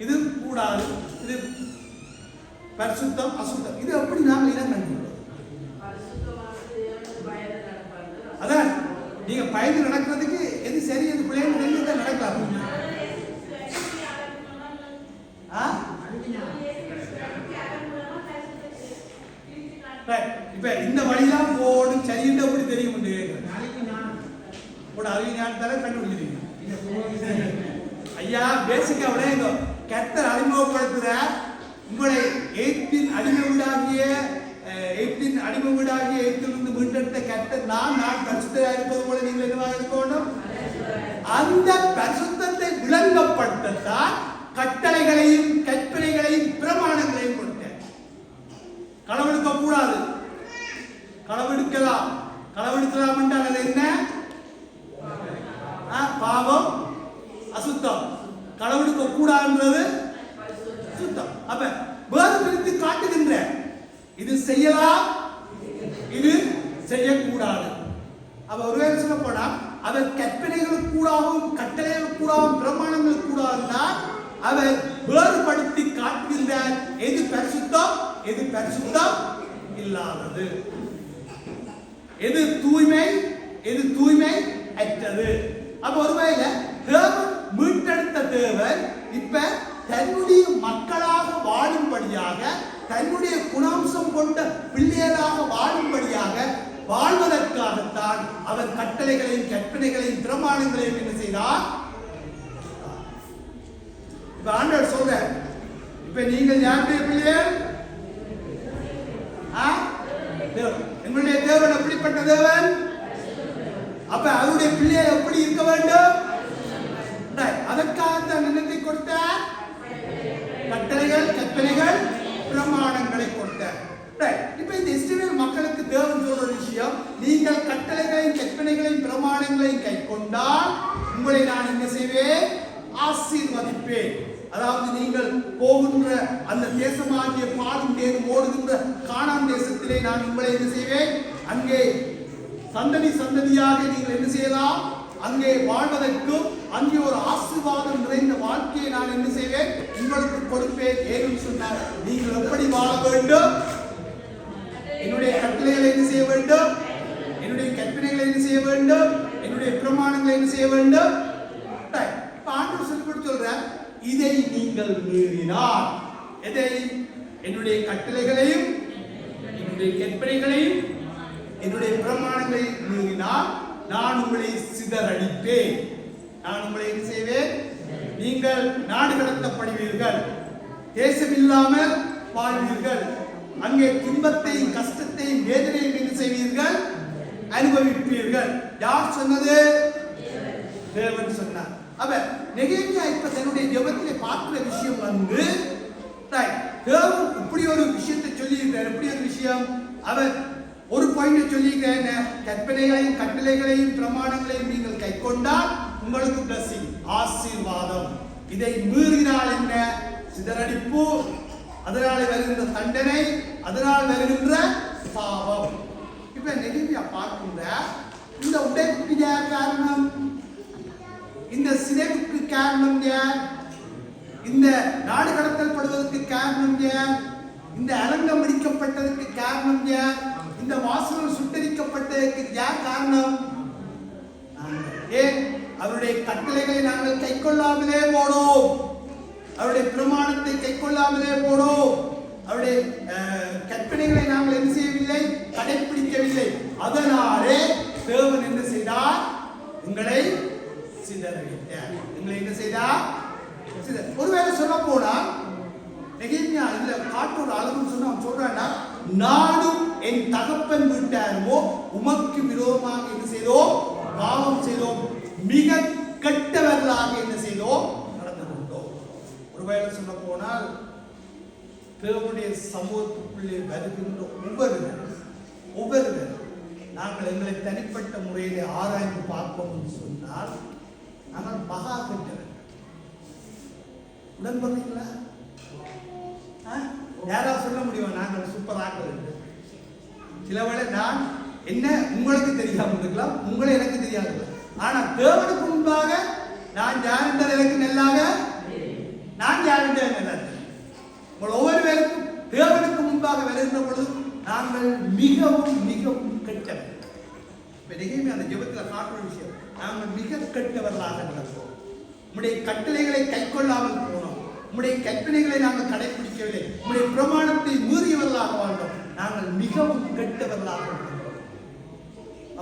இது கூடாது, இது பரிசுத்தம், அசுத்தம், இது எப்படி நாங்கள் இனம் கண்டுகொள்வது? அதான் நீங்க பயந்து நடக்கிறதுக்கு எது சரி, எது பிள்ளைங்க தெரிஞ்சுதான் நடக்கலாம். இப்ப இந்த வழிதான் போடும் சரின்னு எப்படி தெரியும்? அறிவிஞானத்தால கண்டுபிடிக்கிறீங்க. ஐயா பேசிக்கா விளையாங்க. கர்த்தர் அறிமுகப்படுத்துற உங்களை எகிப்தின் அடிமை வீடாகிய எகிப்திலிருந்து மீட்டெடுத்த கர்த்தர் நான் பரிசுத்தராக இருப்பது போல நீங்கள் என்னவாக இருக்கணும்? அந்த பரிசுத்தத்தை விளங்கப்படுத்தத்தான் கட்டளைகளையும் கற்பனைகளையும் பிரமாணங்களையும் கொடுத்தேன். களவெடுக்க கூடாது, களவெடுக்கலாம் என்றால் அது என்ன? பாவம், அசுத்தம். களவெடுக்க கூடாதுன்றது சுத்தம். அப்ப வேறு பிரித்து காட்டுகின்ற இது செய்யலாம், இது செய்யக்கூடாது. அப்ப ஒருவேளை சொல்ல போனா அவர் கற்பனைகள் கூடாவும் கட்டளைகள் கூடாவும் பிரமாணங்கள் கூடாதுன்னா அவர் வேறுபடுத்தி காட்டுகின்றார். எது பரிசுத்தம், எது பரிசுத்தம் இல்லாதது, எது தூய்மை, எது தூய்மை அற்றது. அப்ப ஒருவேளை தேவன் மீட்டெடுத்த தேவன் இப்ப தன்னுடைய மக்களாக வாழும்படியாக, தன்னுடைய குணாம்சம் கொண்ட பிள்ளைகளாக வாழும்படியாக வாழ்வதற்காகத்தான் அவர் கட்டளைகளையும் கற்பனைகளையும் பிரமாணங்களையும் என்ன செய்தார்? இப்ப ஆண்டவர் சொல்ற, இப்ப நீங்கள் யாருடைய பிள்ளைகள்? எங்களுடைய தேவன் எப்படிப்பட்ட தேவன்? அப்ப அவருடைய பிள்ளைகள் எப்படி இருக்க வேண்டும்? அதற்காகத்தான் நினைத்தை கொடுத்தார், கட்டளைகள் கற்பனைகள் பிரமாணங்களை கொடுத்தார். இப்ப இந்த இஸ்ரவேல் மக்களுக்கு தேவன் சொல்ற விஷயம், நீங்கள் கட்டளைகளையும் கற்பனைகளையும் பிரமாணங்களையும் கை கொண்டால் உங்களை நான் என்ன செய்வேன்? ஆசீர்வதிப்பேன். அதாவது நீங்கள் போகின்ற அந்த தேசமாகிய பாலும் தேனும் ஓடுகின்ற கானான் தேசத்திலே நான் உங்களை என்ன செய்வேன்? அங்கே சந்ததி சந்ததியாக நீங்கள் என்ன செய்யலாம்? அங்கே வாழ்வதற்கும் அங்கே ஒரு ஆசீர்வாதம் நிறைந்த வாழ்க்கையை நான் என்ன செய்வேன்? உங்களுக்கு கொடுப்பேன். ஏன்னு சொன்னார், நீங்கள் எப்படி வாழ வேண்டும்? என்னுடைய கட்டளைகளை என்ன செய்ய வேண்டும்? என்னுடைய கற்பனைகளை என்ன செய்ய வேண்டும்? என்னுடைய பிரமாணங்களை என்ன செய்ய வேண்டும்? ஆண்டவர் சொல்லி சொல்ற, இதை நீங்கள் மீறினால், எதை? என்னுடைய கட்டளைகளையும் என்னுடைய கற்பனைகளையும் என்னுடைய பிரமாணங்களை மீறினால் நான் உங்களை சிதறடிப்பேன். நான் உங்களை என்ன செய்வேன்? நீங்கள் நாடு கடத்தப்படுவீர்கள், தேசம் இல்லாமல் வாழ்வீர்கள், அங்கே துன்பத்தையும் கஷ்டத்தையும் வேதனையும் என்ன செய்வீர்கள்? அனுபவிப்பீர்கள். யார் சொன்னது? தேவன் சொன்னார். அப்ப நெகேமியா இப்ப தன்னுடைய ஜெபத்திலே பார்க்கிற விஷயம் வந்து, தேவன் இப்படி ஒரு விஷயத்தை சொல்லி இருக்கிறார். எப்படி ஒரு விஷயம்? அவர் ஒரு பாயிண்ட் சொல்லியிருக்கிறேன், கற்பனைகளையும் கட்டளைகளையும் பிரமாணங்களையும் நீங்கள் கை கொண்டால் உங்களுக்கு பிளஸிங், ஆசீர்வாதம். இதை மீறினால் என்ன? சிதறடிப்பு, அதனால் வருகின்ற தண்டனை, அதனால் வருகின்ற பாவம். இப்ப நெகேமியா பார்க்கின்ற இந்த உடைப்புக்கு யார் காரணம்? இந்த சிதைவுக்கு காரணம் யார்? இந்த நாடு கடத்தல் படுவதற்கு காரணம் யார்? இந்த அலங்கம் அடிக்கப்பட்டதற்கு காரணம் யார்? இந்த வாசல் சுட்டரிக்கப்பட்டதற்கு யார் காரணம்? ஏன்? அவருடைய கட்டளைகளை நாங்கள் கை கொள்ளாமலே போனோம், அவருடைய பிரமாணத்தை கை கொள்ளாமலே போனோம், அவருடைய கற்பனைகளை நாங்கள் என்ன செய்யவில்லை? கடைபிடிக்கவில்லை. அதனாலே தேவன் என்ன செய்தார்? உங்களை சிதறடித்தார். உங்களை என்ன செய்தார்? ஒருவேளை சொல்ல போனா நெகேமியா இதுல காட்டோட அளவுன்னு சொன்னா அவன் சொல்றான்னா, நானும் என் தகப்பன் வீட்டாருமோ உமக்கு விரோதமாக என்ன செய்தோம்? பாவம் செய்தோம், மிக கெட்டவர்களாக என்ன செய்தோம்? நடந்து கொண்டோம். ஒருவேளை சொல்ல போனால் தேவனுடைய சமூகத்துக்குள்ளே வருகின்ற ஒவ்வொருவர் நாங்கள் எங்களை தனிப்பட்ட முறையிலே ஆராய்ந்து பார்ப்போம் சொன்னால் நாங்கள் மகா கெட்டவர். உடன் பண்ணீங்களா? யாராவது சொல்ல முடியுமா நாங்கள் சூப்பராக இருக்கு? சில வேளை நான் என்ன உங்களுக்கு தெரியாமல் இருக்கலாம், உங்களை எனக்கு தெரியாது. ஆனா தேவனுக்கு முன்பாக நான் யார் என்றது எனக்கு நல்லாக, நான் யார் என்றது நல்லா தெரியும். உங்கள் ஒவ்வொரு பேருக்கும் தேவனுக்கு முன்பாக வருகின்ற பொழுது நாங்கள் மிகவும் மிகவும் கெட்டவர். நெகேமியா அந்த ஜெபத்தில் காட்டுற விஷயம், நாங்கள் மிக கெட்டவர்களாக நடந்தோம், உம்முடைய கட்டளைகளை கை கொள்ளாமல் போனோம், உம்முடைய கற்பனைகளை நாங்கள் கடைபிடிக்கவில்லை, உம்முடைய பிரமாணத்தை மீறியவர்களாக வாழ்ந்தோம், நாங்கள் மிகவும் கெட்டவர்களாக வாழ்ந்தோம்.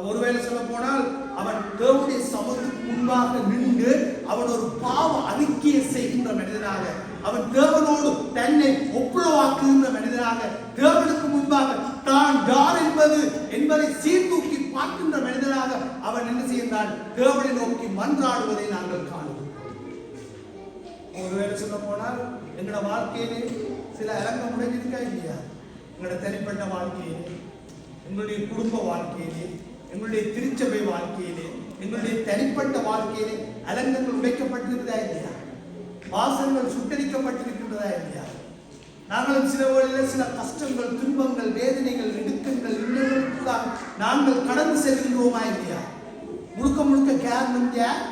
ஒருவேளை சொல்ல போனால் அவன் தேவனுடைய சமூகத்துக்கு முன்பாக நின்று அவன் ஒரு பாவ அறிக்கையை செய்கின்ற மனிதனாக, அவன் தேவனோடு தன்னை ஒப்புரவாக்குகின்ற மனிதனாக, தேவனுக்கு முன்பாக தான் யார் என்பதை சீர்தூக்கி பார்க்கின்ற மனிதனாக அவன் என்ன செய்கிறான்? தேவனை நோக்கி மன்றாடுவதை நாங்கள் காணுவோம். ஒருவேளை சொல்ல போனால் எங்களோட வாழ்க்கையிலே சில அரங்கம் உடைஞ்சிருக்கா இல்லையா? எங்களோட தனிப்பட்ட வாழ்க்கையிலே, எங்களுடைய குடும்ப வாழ்க்கையிலே, எங்களுடைய திருச்சபை வாழ்க்கையிலே, எங்களுடைய தனிப்பட்ட வாழ்க்கையிலே அலங்கங்கள் உடைக்கப்பட்டிருக்கிறதா இல்லையா? வாசல்கள் சுட்டரிக்கப்பட்டிருக்கின்றதா இல்லையா? நாங்களும் சில வேளையில் சில கஷ்டங்கள், துன்பங்கள், வேதனைகள், இடுக்கங்கள், இன்னல்களுக்குள்ளாக நாங்கள் கடந்து செல்கின்றோமா இல்லையா? முழுக்க முழுக்க காரணம் யார்?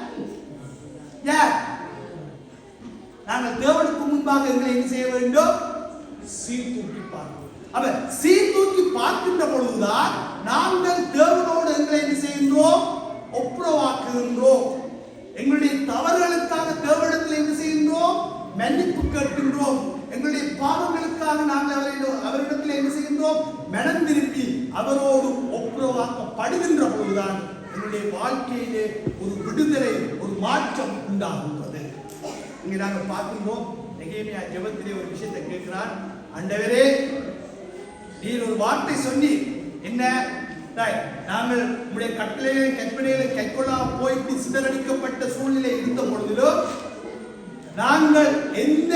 நாங்கள் தேவனுக்கு முன்பாக எங்களை என்ன செய்ய வேண்டும்? சீர்தூக்கி பார்க்கணும். அப்ப சீர்தூக்கி பார்க்கின்ற பொழுதுதான் நாங்கள் தேவனோடு எங்களை என்ன செய்கின்றோம்? ஒப்புரவாக்குகின்றோம். எங்களுடைய தவறுகளுக்காக தேவனிடத்தில் என்ன செய்கின்றோம்? மன்னிப்பு செய்கின்றோம்? மனம் திரும்பி அவரோடு ஒப்புரவாக்கப்படுகின்ற பொழுதுதான் என்னுடைய வாழ்க்கையிலே ஒரு விடுதலை, ஒரு மாற்றம் உண்டாகின்றது. இங்கே நாங்கள் பார்க்கின்றோம், நெகேமியா ஜெபத்திலே ஒரு விஷயத்தை கேட்கிறான். ஆண்டவரே, நீர் ஒரு வார்த்தை சொல்லி என்ன, நாங்கள் உங்களுடைய கட்டளைகளை கற்பனைகளை கைக்கொள்ளாமல் போய் சிதறடிக்கப்பட்ட சூழ்நிலை இருந்த பொழுதிலும், நாங்கள் எந்த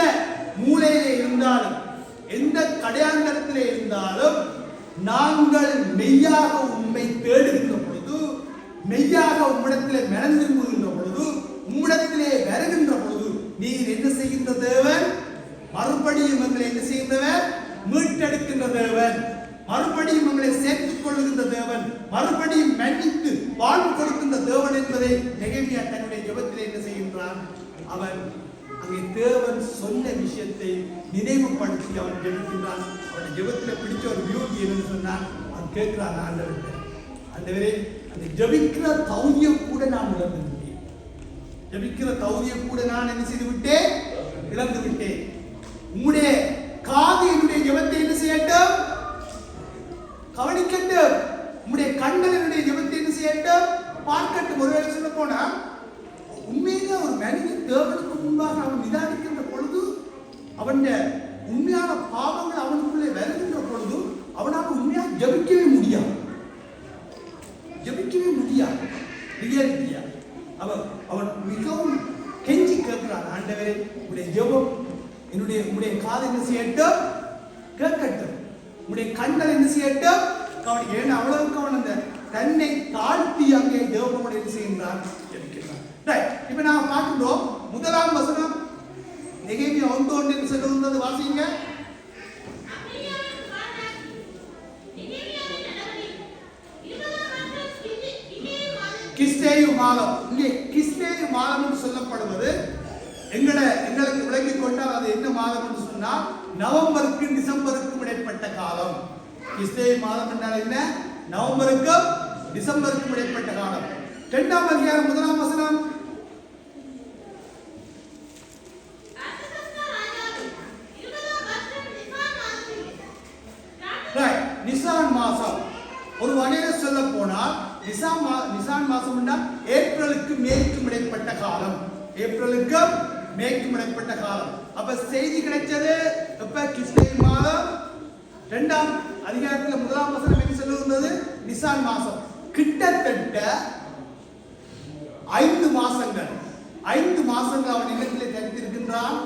மூலையிலே இருந்தாலும், எந்த கடையாந்தரத்திலே இருந்தாலும், நாங்கள் மெய்யாக உண்மை தேடுகின்ற பொழுது, மெய்யாக உம்மிடத்திலே மனம் திரும்புகின்ற பொழுது, உம்மிடத்திலே வருகின்ற பொழுது, நீர் என்ன செய்கின்ற தேவன்? மறுபடியும் எங்களை என்ன செய்கின்றவர்? மீட்டெடுக்கின்ற தேவன், மறுபடியும் எங்களை சேர்த்துக் கொள்ளுகின்ற தேவன், மறுபடியும் மன்னித்து வாழ்வு கொடுக்கின்ற தேவன் என்பதை நெகேமியா தன்னுடைய ஜெபத்திலே என்ன செய்கின்றான்? அவன் அங்கே தேவன் சொன்ன விஷயத்தை நினைவுபடுத்தி அவன் ஜெபிக்கின்றான். அவன் ஜெபத்தில் பிடிச்ச ஒரு பியூட்டி என்னன்னு சொன்னான், அவன் கேட்கிறான் ஆண்டவர்கிட்ட, ஆண்டவரே, அந்த ஜெபிக்கிற தௌரியம் கூட நான் இழந்து விட்டேன், ஜெபிக்கிற தௌரியம் கூட நான் என்ன செய்து விட்டேன்? இழந்து விட்டேன். உம்முடைய காது என்னுடைய ஜெபத்தை என்ன செய்யட்டும்? கவனிக்கட்டும். உம்முடைய கண்கள் என்னுடைய ஜெபத்தை என்ன செய்யட்டும்? பார்க்கட்டும். ஒருவேளை சொல்ல போனா, உண்மையில ஒரு மனிதன் தேவனுக்கு முன்பாக அவன் நிதானிக்கின்ற பொழுது, அவன் உண்மையான பாவங்கள் அவனுக்குள்ளே வருகின்ற பொழுது, அவனால் உண்மையாக ஜபிக்கவே முடியாது, ஜபிக்கவே முடியாது. ரியாலிட்டியா அவன் மிகவும் கெஞ்சி கேட்கிறான், ஆண்டவரே, உடைய ஜெபம் உடைய காது என்ன செய்யட்டும்? கேட்கட்டும். உடைய கண்கள் என்ன செய்யட்டும்? கவனிக்க. ஏன்னா அவ்வளவுக்கு அவன் அந்த தன்னை தாழ்த்தி அங்கே தேவனோடு என்ன செய்கின்றான்? ஜெபிக்கிறான். இப்ப நாம பார்க்கின்றோம், முதலாம் வசனம் நெகேமியா 1:1 என்று சொல்லுகிறது. வாசிங்க. கிஸ்லேயு மாதம். இங்கே கிஸ்லேயு மாதம் என்று சொல்லப்படுவது எங்களுக்கு விளங்கிக் கொண்டால் அது என்ன மாதம் என்று சொன்னால், நவம்பருக்கும் டிசம்பருக்கும் இடைப்பட்ட காலம். கிஸ்லேயு மாதம் என்றால் என்ன? நவம்பருக்கும் டிசம்பருக்கும் இடைப்பட்ட காலம். 2ஆம் அதிகாரம் 1ஆம் வசனம். நிசான் மாசம். ஒரு வகையில் சொல்ல போனால் நிசான் மாசம் என்றால் ஏப்ரலுக்கு மேற்கும் இடைப்பட்ட காலம், ஏப்ரலுக்கு மேற்கும் இடைப்பட்ட காலம். அப்ப செய்தி கிடைச்சது எப்ப? கிஸ்லேயு மாதம் 2ஆம் அதிகாரத்தில் 1ஆம் வசனம் என்ன சொல்லுகிறது? நிசான் மாசம். கிட்டத்தட்ட 5 மாசங்கள் அவன் இல்லத்திலே தரித்திருக்கின்றான்,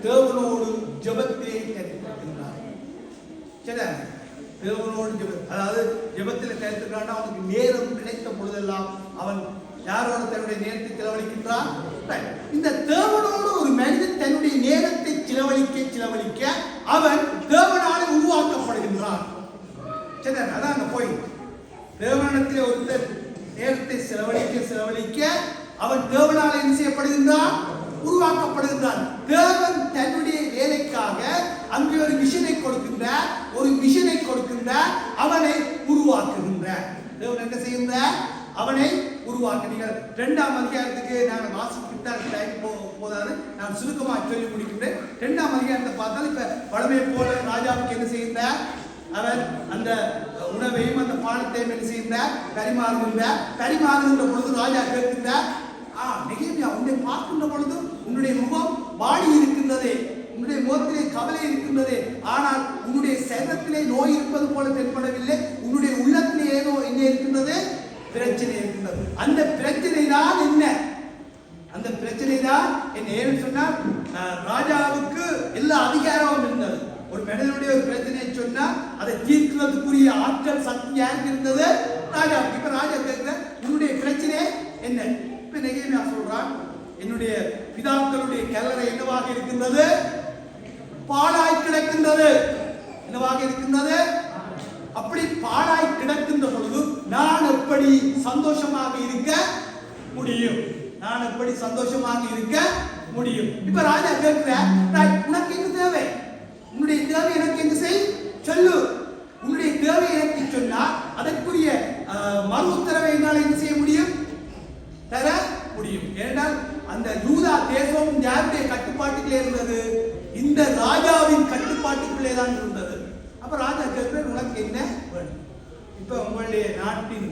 தேவனோடு ஜெபத்திலே தரித்திருக்கின்றான். சரி, தேவனோடு ஜெபம், அதாவது ஜெபத்திலே தரித்திருக்கிறான். அவனுக்கு நேரம் கிடைத்த பொழுதெல்லாம் அவன் யாரோடு தன்னுடைய நேரத்தை செலவழிக்கின்றான்? இந்த தேவனோடு ஒரு மனிதன் தன்னுடைய நேரத்தை செலவழிக்க அவன் தேவனாலே உருவாக்கப்படுகின்றான். சரி, அதான் அந்த பாயிண்ட். தேவனிடத்திலே ஒருத்தர் நேரத்தை செலவழிக்க அவன் தேவனாலே என்ன செய்யப்படுகின்றான்? உருவாக்கப்படுகின்றான். தேவன் தன்னுடைய வேலைக்காக அங்கே ஒரு மிஷனை கொடுக்கின்றார், அவனை உருவாக்குகின்றார். தேவன் என்ன செய்கின்றார்? அவனை உருவாக்க. நீங்கள் 2ஆம் அதிகாரத்துக்கு நாங்கள் வாசிக்கிட்டால் டைம் போதாது, நான் சுருக்கமாக சொல்லி முடிக்கின்றேன். 2ஆம் அதிகாரத்தை பார்த்தால் இப்ப வளமையை போல ராஜாவுக்கு என்ன செய்கின்றார்? அவர் அந்த உணவையும் அந்த பானத்தையும் என்ன செய்கின்றார்? பரிமாறுகின்ற பொழுது ராஜா கேட்கின்றார், நெகேமியா, உன்னை பார்க்கின்ற பொழுது உன்னுடைய முகம் வாடி இருக்கின்றதே, உன்னுடைய முகத்திலே கவலை இருக்கின்றதே, ஆனால் உன்னுடைய சரீரத்திலே நோய் இருப்பது போல தென்படவில்லை, உன்னுடைய உள்ளத்திலே ஏதோ என்ன இருக்கின்றது? பிரச்சனை இருக்கின்றது. அந்த பிரச்சனை தான் என்ன? அந்த பிரச்சனை தான் என்ன ஏன்னு சொன்னால், ராஜாவுக்கு எல்லா அதிகாரமும் இருந்தது. ஒரு மனிதனுடைய ஒரு பிரச்சனையை சொன்னா அதை தீர்க்கிறதுக்குரிய ஆற்றல் சக்தி யாருக்கு இருந்தது? ராஜாவுக்கு. இப்ப ராஜா கேட்கிற, உன்னுடைய பிரச்சனை என்ன? இப்ப நெகேமியா சொல்றான், என்னுடைய பிதாக்களுடைய கல்லறை என்னவாக இருக்கின்றது? பாழாய் கிடக்கின்றது. என்னவாக இருக்கின்றது? அப்படி பாழாய் கிடக்கின்ற பொழுது நான் எப்படி சந்தோஷமாக இருக்க முடியும்? இப்ப ராஜா கேட்கிற, உனக்கு என்ன தேவை? உன்னுடைய தேவை எனக்கு என்ன செய்? சொல்லு. உன்னுடைய தேவை எனக்கு சொன்னால் அதற்குரிய மறு உத்தரவை என்னால் என்ன செய்ய முடியும்? தர முடியும். ஏனென்றால் அந்த யூதா தேசம் யாருடைய கட்டுப்பாட்டுக்குள்ளே இருந்தது? இந்த ராஜாவின் கட்டுப்பாட்டுக்குள்ளே தான் இருந்தது. அப்ப அப்ப ராஜா கேட்கிற உனக்கு என்ன வேணும்? இப்ப உங்களுடைய நாட்டின்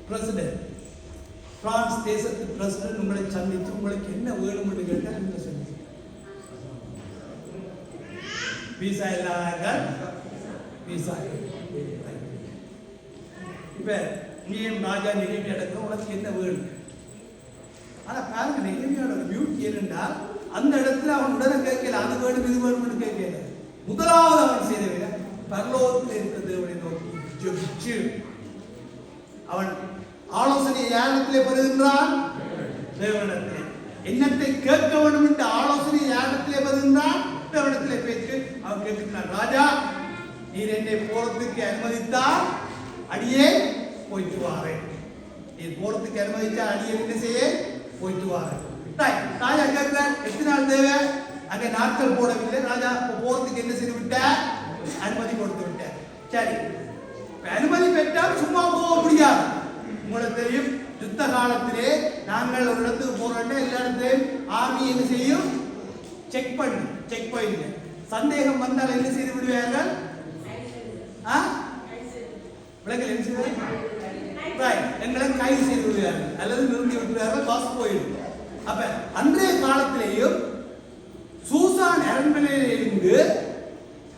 பிரசிடென்ட், பிரான்ஸ் தேசத்து பிரசிடென்ட் உங்களை சந்தித்து உங்களுக்கு என்ன வேணும் என்று கேட்டால் என்ன சொல்லுங்க? விசா இல்லாத விசா. இப்ப நீயும் ராஜா நெகேமியா இடத்துல உனக்கு என்ன வேணும்? ஆனா பாருங்க, நெகேமியாவோட பியூட்டி என்னென்றால் அந்த இடத்துல அவன் உடனே கேட்கல அது வேணும் இது வேணும்னு கேட்கல. முதலாவது அவன் செய்த பரலோகத்தில் இருக்கிற தேவனை நோக்கி ஜெபிச்சு அவன் ஆலோசனை யாரிடத்திலே பெறுகின்றான்? தேவனிடத்திலே. என்னத்தை கேட்க வேண்டும் என்ற ஆலோசனை யாரிடத்திலே பெறுகின்றான்? தேவனிடத்திலே பேச்சு அவன் கேட்கிறான், ராஜா நீர் என்னை போறதுக்கு அனுமதித்தால் அடியே போயிட்டு வாரேன். நீர் போறதுக்கு அனுமதித்தா அடியே என்ன செய்ய போயிட்டு வாரேன். ராஜா கேட்கிறார், எத்தனை நாள் தேவை? அங்க நாட்கள் போடவில்லை. ராஜா போறதுக்கு என்ன செய்து விட்ட? அனுமதி கொடுத்து விட்ட. சரி, அனுமதி பெற்றால் சும்மா போக முடியாது. உங்களுக்கு தெரியும், யுத்த காலத்திலே நாங்கள் ஒரு இடத்துக்கு போறோம்னா எல்லா இடத்துலையும் ஆர்மி என்ன செய்யும்? செக் பண்ணு. சந்தேகம் வந்தால் என்ன செய்து விடுவார்கள்? விலங்கல் என்ன செய்வார்கள்? எங்களை கைது செய்து விடுவார்கள் அல்லது நிறுத்தி விடுவார்கள், பாஸ் போயிடும். அப்ப அன்றைய காலத்திலேயும் சூசான் அரண்மனையிலிருந்து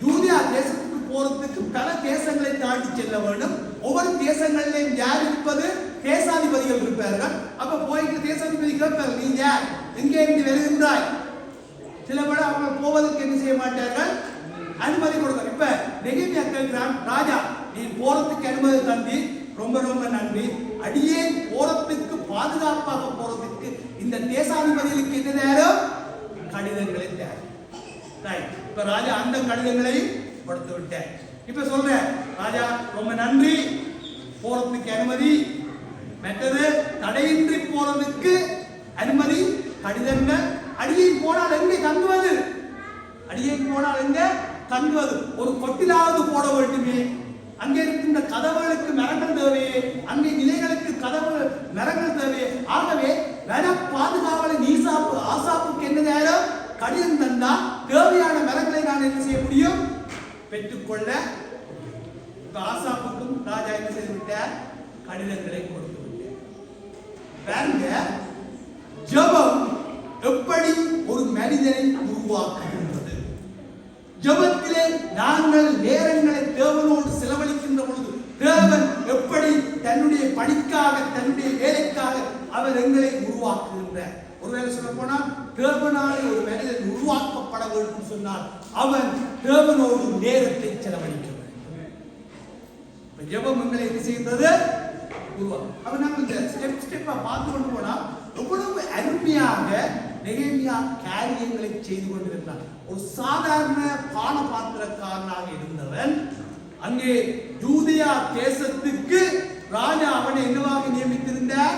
யூதேயா தேசத்துக்கு போறதுக்கு பல தேசங்களை தாண்டி செல்ல வேண்டும். ஒவ்வொரு தேசங்களிலும் யார் இருப்பது? தேசாதிபதிகள் இருப்பார்கள். அப்ப போயிட்டு தேசாதிபதி கேட்பார்கள், நீ யார், எங்கே இருந்து வருகின்றாய்? சில பேர் அவங்க போவதற்கு என்ன செய்ய மாட்டார்கள்? அனுமதி கொடுக்க. இப்ப நெகேமியா கேட்கிறான், ராஜா நீ போறதுக்கு அனுமதி தந்தி ரொம்ப ரொம்ப நன்றி. அடியே போறதுக்கு பாதுகாப்பாக போறதுக்கு இந்த தேசாதிபதிகளுக்கு என்ன நேரம்? கடிதங்களை தேவை. இப்ப ராஜா அந்த கடிதங்களை கொடுத்து விட்டார். இப்ப சொல்ற, ராஜா ரொம்ப நன்றி, போறதுக்கு அனுமதி. மற்றது தடையின்றி போறதுக்கு அனுமதி, கடிதங்கள். அடியை போனால் எங்கே தங்குவது? அடியை போனால் எங்க தங்குவது? ஒரு கொட்டிலாவது போட வேண்டுமே. அங்கே இருக்கின்ற கதவுகளுக்கு மரங்கள் தேவையே, அங்கே நிலைகளுக்கு கதவு மரங்கள் தேவையே. ஆகவே வன பாதுகாவலன் ஆசாப்புக்கு என்ன நேரம்? கடிதம் தந்தா தேவையான மரங்களை நான் என்ன செய்ய முடியும்? பெற்றுக்கொள்ள. ஆசாப்புக்கும் ராஜா என்ன செய்து விட்டார்? கடிதங்களை கொடுத்து விட்டார். பாருங்க, ஜெபம் எப்படி ஒரு மனிதனை உருவாக்குகின்றது. ஜெபத்திலே நாங்கள் நேரங்களை தேவனோடு செலவழிக்கின்ற பொழுது தேவன் எப்படி தன்னுடைய பணிக்காக தன்னுடைய வேலைக்காக அவர் எங்களை உருவாக்குகின்றார். ஒருவேளை சொல்ல போனால் தேவனால் ஒரு மனிதன் உருவாக்கப்பட வேண்டும் சொன்னால் அவன் தேவனோடு நேரத்தை செலவழிக்க வேண்டும். ஜெபம் எங்களை என்ன செய்கின்றது? அப்ப நாங்கள் இந்த ஸ்டெப்பா பார்த்து கொண்டு போனால் எவ்வளவு அருமையாக நெகேமியா காரியங்களை செய்து கொண்டிருந்தார். ஒரு சாதாரண பானபாத்திரக்காரனாக இருந்தவன் அங்கே யூதேயா தேசத்துக்கு ராஜா அவனை என்னவாக நியமித்திருந்தார்?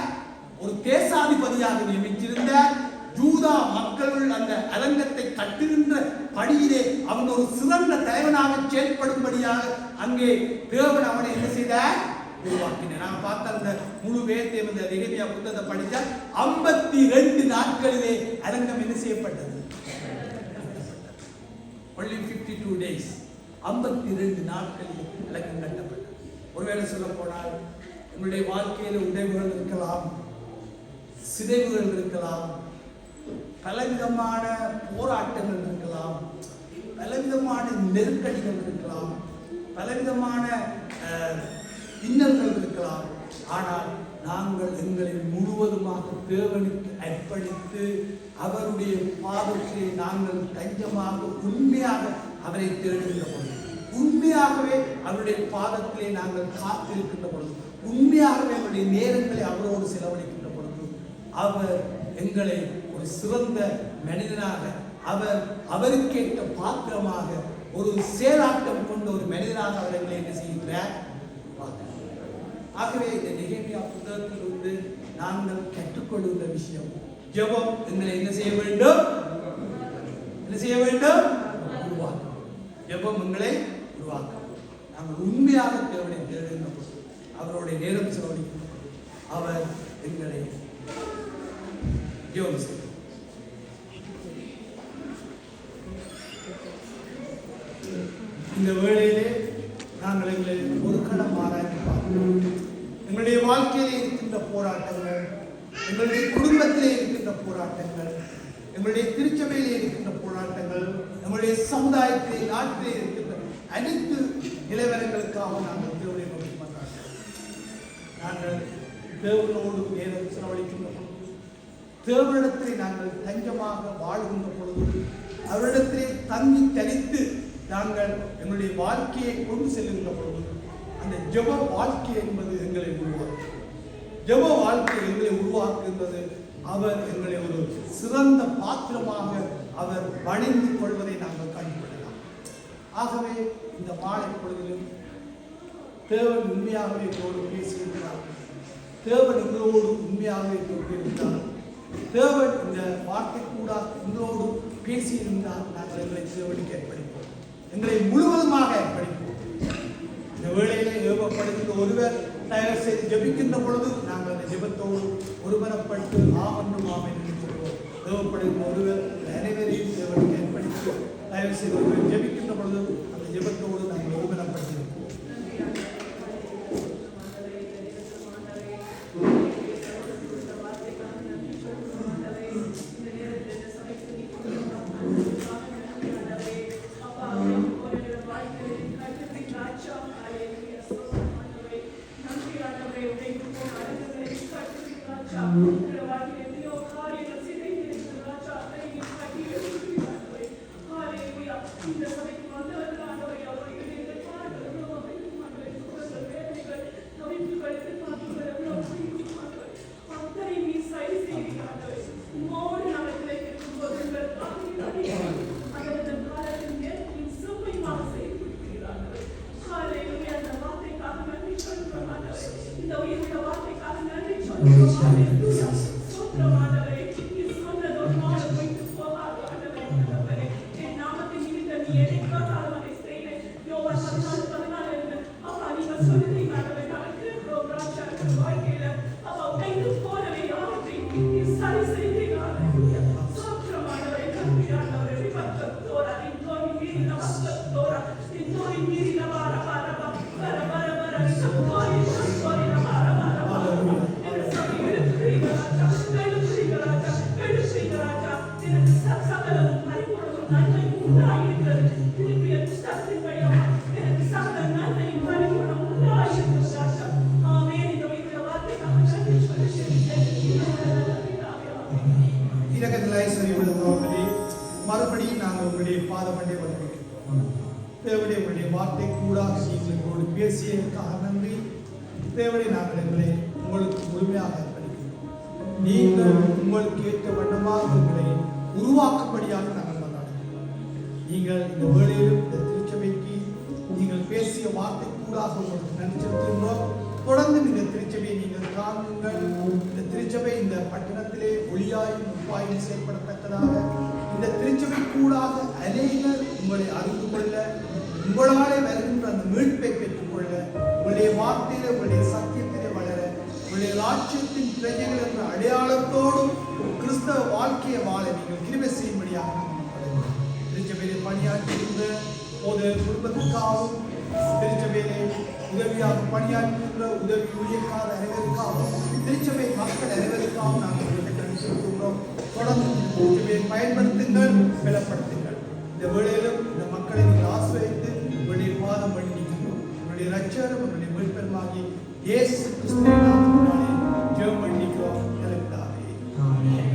ஒரு தேசாதிபதியாக நியமித்திருந்தார். யூதா மக்களுள் அந்த அரங்கத்தை கட்டுகின்ற படியிலே அவன் ஒரு சிறந்த தலைவனாக செயல்படும்படியாக அங்கே தேவன் அவனை என்ன செய்தார்? உருவாக்கினார். நான் பார்த்த அந்த முழு வேதத்தையும் இந்த நெகேமியா புத்தகத்தை படித்தால் 52 நாட்களிலே அரங்கம் என்ன செய்யப்பட்டது? only 52 days. 52 நாட்களில் அரங்கம் கட்டப்பட்டது. ஒருவேளை சொல்ல போனால் உங்களுடைய வாழ்க்கையில் உடைவுகள் இருக்கலாம், சிதைவுகள் இருக்கலாம், பலவிதமான போராட்டங்கள் இருக்கலாம், பலவிதமான நெருக்கடிகள் இருக்கலாம், பலவிதமான இன்னல்கள் இருக்கலாம். ஆனால் நாங்கள் எங்களை முழுவதுமாக தேவனுக்கு அர்ப்பணித்து அவருடைய பாதத்தை நாங்கள் தஞ்சமாக உண்மையாக அவரை தேடுகின்ற பொழுது, உண்மையாகவே அவருடைய பாதத்திலே நாங்கள் காத்திருக்கின்ற பொழுது, உண்மையாகவே அவருடைய நேரங்களை அவரோடு செலவழிக்கின்ற பொழுது அவர் எங்களை ஒரு சிறந்த மனிதனாக, அவருக்கேற்ற பாத்திரமாக, ஒரு செயலாட்டம் கொண்ட ஒரு மனிதனாக அவர் எங்களை என்ன செய்கிறார்? ஆகவே இந்த நெகேமியா புத்தகத்தில் இருந்து நாங்கள் கற்றுக்கொள்ளுகிற விஷயம், ஜெபம் எங்களை என்ன செய்ய வேண்டும்? என்ன செய்ய வேண்டும்? உருவாக்கும். ஜெபம் எங்களை உருவாக்கும். நாங்கள் உண்மையாக தேவனை தேடுகின்ற போது, அவருடைய நேரம் செலவழிக்கும், அவர் எங்களை ஜெபம் செய்யும். இந்த வேளையிலே எங்களுடைய வாழ்க்கையிலே இருக்கின்ற போராட்டங்கள், எங்களுடைய குடும்பத்திலே இருக்கின்ற போராட்டங்கள், எங்களுடைய திருச்சபையிலே இருக்கின்ற போராட்டங்கள், நம்முடைய சமுதாயத்திலே நாட்டிலே இருக்கின்ற அனைத்து நிலவரங்களுக்காக நாங்கள் தேவனை நோக்கி பார்க்கிறோம். நாங்கள் தேவனோடு நேரம் செலவழிக்கின்ற பொழுது, தேவனிடத்திலே நாங்கள் தஞ்சமாக வாழ்கின்ற பொழுது, அவரிடத்திலே தங்கி தனித்து நாங்கள் எங்களுடைய வாழ்க்கையை கொண்டு செல்கின்ற பொழுது, அந்த ஜெப வாழ்க்கை என்பது எங்களை உருவாக்கும். ஜெப வாழ்க்கை எங்களை உருவாக்குகின்றது. அவர் எங்களை ஒரு சிறந்த பாத்திரமாக அவர் வணிந்து கொள்வதை நாங்கள் கண்டுகொள்ளலாம். ஆகவே இந்த மாலை பொழுதிலும் தேவன் உண்மையாகவே எங்களோடு பேசியிருக்கிறார். தேவன் எங்களோடு உண்மையாகவே தோன்றியிருக்கிறார். தேவன் இந்த வார்த்தை கூட எங்களோடு பேசியிருந்தால் நாங்கள் எங்களை தேவனுக்கு ஏற்படுப்போம், எங்களை முழுவதுமாக ஏற்படுப்போம். இந்த வேளையிலே ஏவப்படுகின்ற ஒருவர் தயார் செய்து ஜெபிக்கின்ற பொழுது நாங்கள் அந்த ஜெபத்தோடு ஒருவரப்பட்டு ஆமென்றும் ஆமென் என்று சொல்வோம். ஏவப்படுகின்ற ஒருவர் அனைவரையும் தேவனுக்கு ஏற்படுத்தி தயார் செய்து ஒருவர் ஜெபிக்கின்ற பொழுது அந்த ஜெபத்தோடு நாங்கள் ஒருவரப்பட்டிருப்போம். மறுபடியும் நாங்கள் உங்களுடைய பாதமண்டை வருகிறோம். தேவனே, உங்களுடைய வார்த்தை கூடாக நீங்கள் எங்களோடு பேசியதற்காக நன்றி. தேவனே, நாங்கள் எங்களை உங்களுக்கு முழுமையாக அர்ப்பணிக்கிறோம். நீங்கள் உங்களுக்கு ஏற்ற வண்ணமாக எங்களை உருவாக்கும்படியாக நாங்கள் கொண்டாடுகிறோம். நீங்கள் இந்த வேளையிலும் இந்த திருச்சபைக்கு நீங்கள் பேசிய வார்த்தை கூடாக உங்களுக்கு நன்றி செலுத்துகின்றோம். தொடர்ந்து இந்த திருச்சபையை நீங்கள் காணுங்கள். இந்த திருச்சபை இந்த பட்டணத்திலே ஒளியாயும் உப்பாயும் செயல்படத்தக்கதாக இந்த திருச்சபை கூடாக அநேகர் உங்களை அறிந்து கொள்ள, உங்களாலே வருகின்ற அந்த மீட்பை பெற்றுக்கொள்ள, உங்களுடைய வார்த்தையில உங்களுடைய சத்தியத்திலே வளர, உங்களுடைய ராஜ்யத்தின் பிரஜைகள் என்ற அடையாளத்தோடும் கிறிஸ்தவ வாழ்க்கையை வாழ நீங்கள் கிருபை செய்யும்படியாக திருச்சபையிலே பணியாற்றுகின்ற போது குடும்பத்துக்காகவும், திருச்சபையிலே உதவியாக பணியாற்றுகின்ற உதவி ஊழியக்கார அனைவருக்காகவும், திருச்சபை மக்கள் அனைவருக்காகவும் நாங்கள் செலுத்துகிறோம். தொடர்ந்து திருச்சபையை பயன்படுத்துங்கள், பலப்படுத்துங்கள். இந்த வேளையிலும் இந்த மக்களை நீங்கள் ஆசிரியத்து உங்களுடைய பாதம் பண்ணி நிற்கிறோம். உங்களுடைய ரட்சகரும் உங்களுடைய மீட்பருமாகி இயேசு கிறிஸ்துவின் நாமத்தினாலே ஜெபம் பண்ணி நிற்கிறோம். ஆமென்.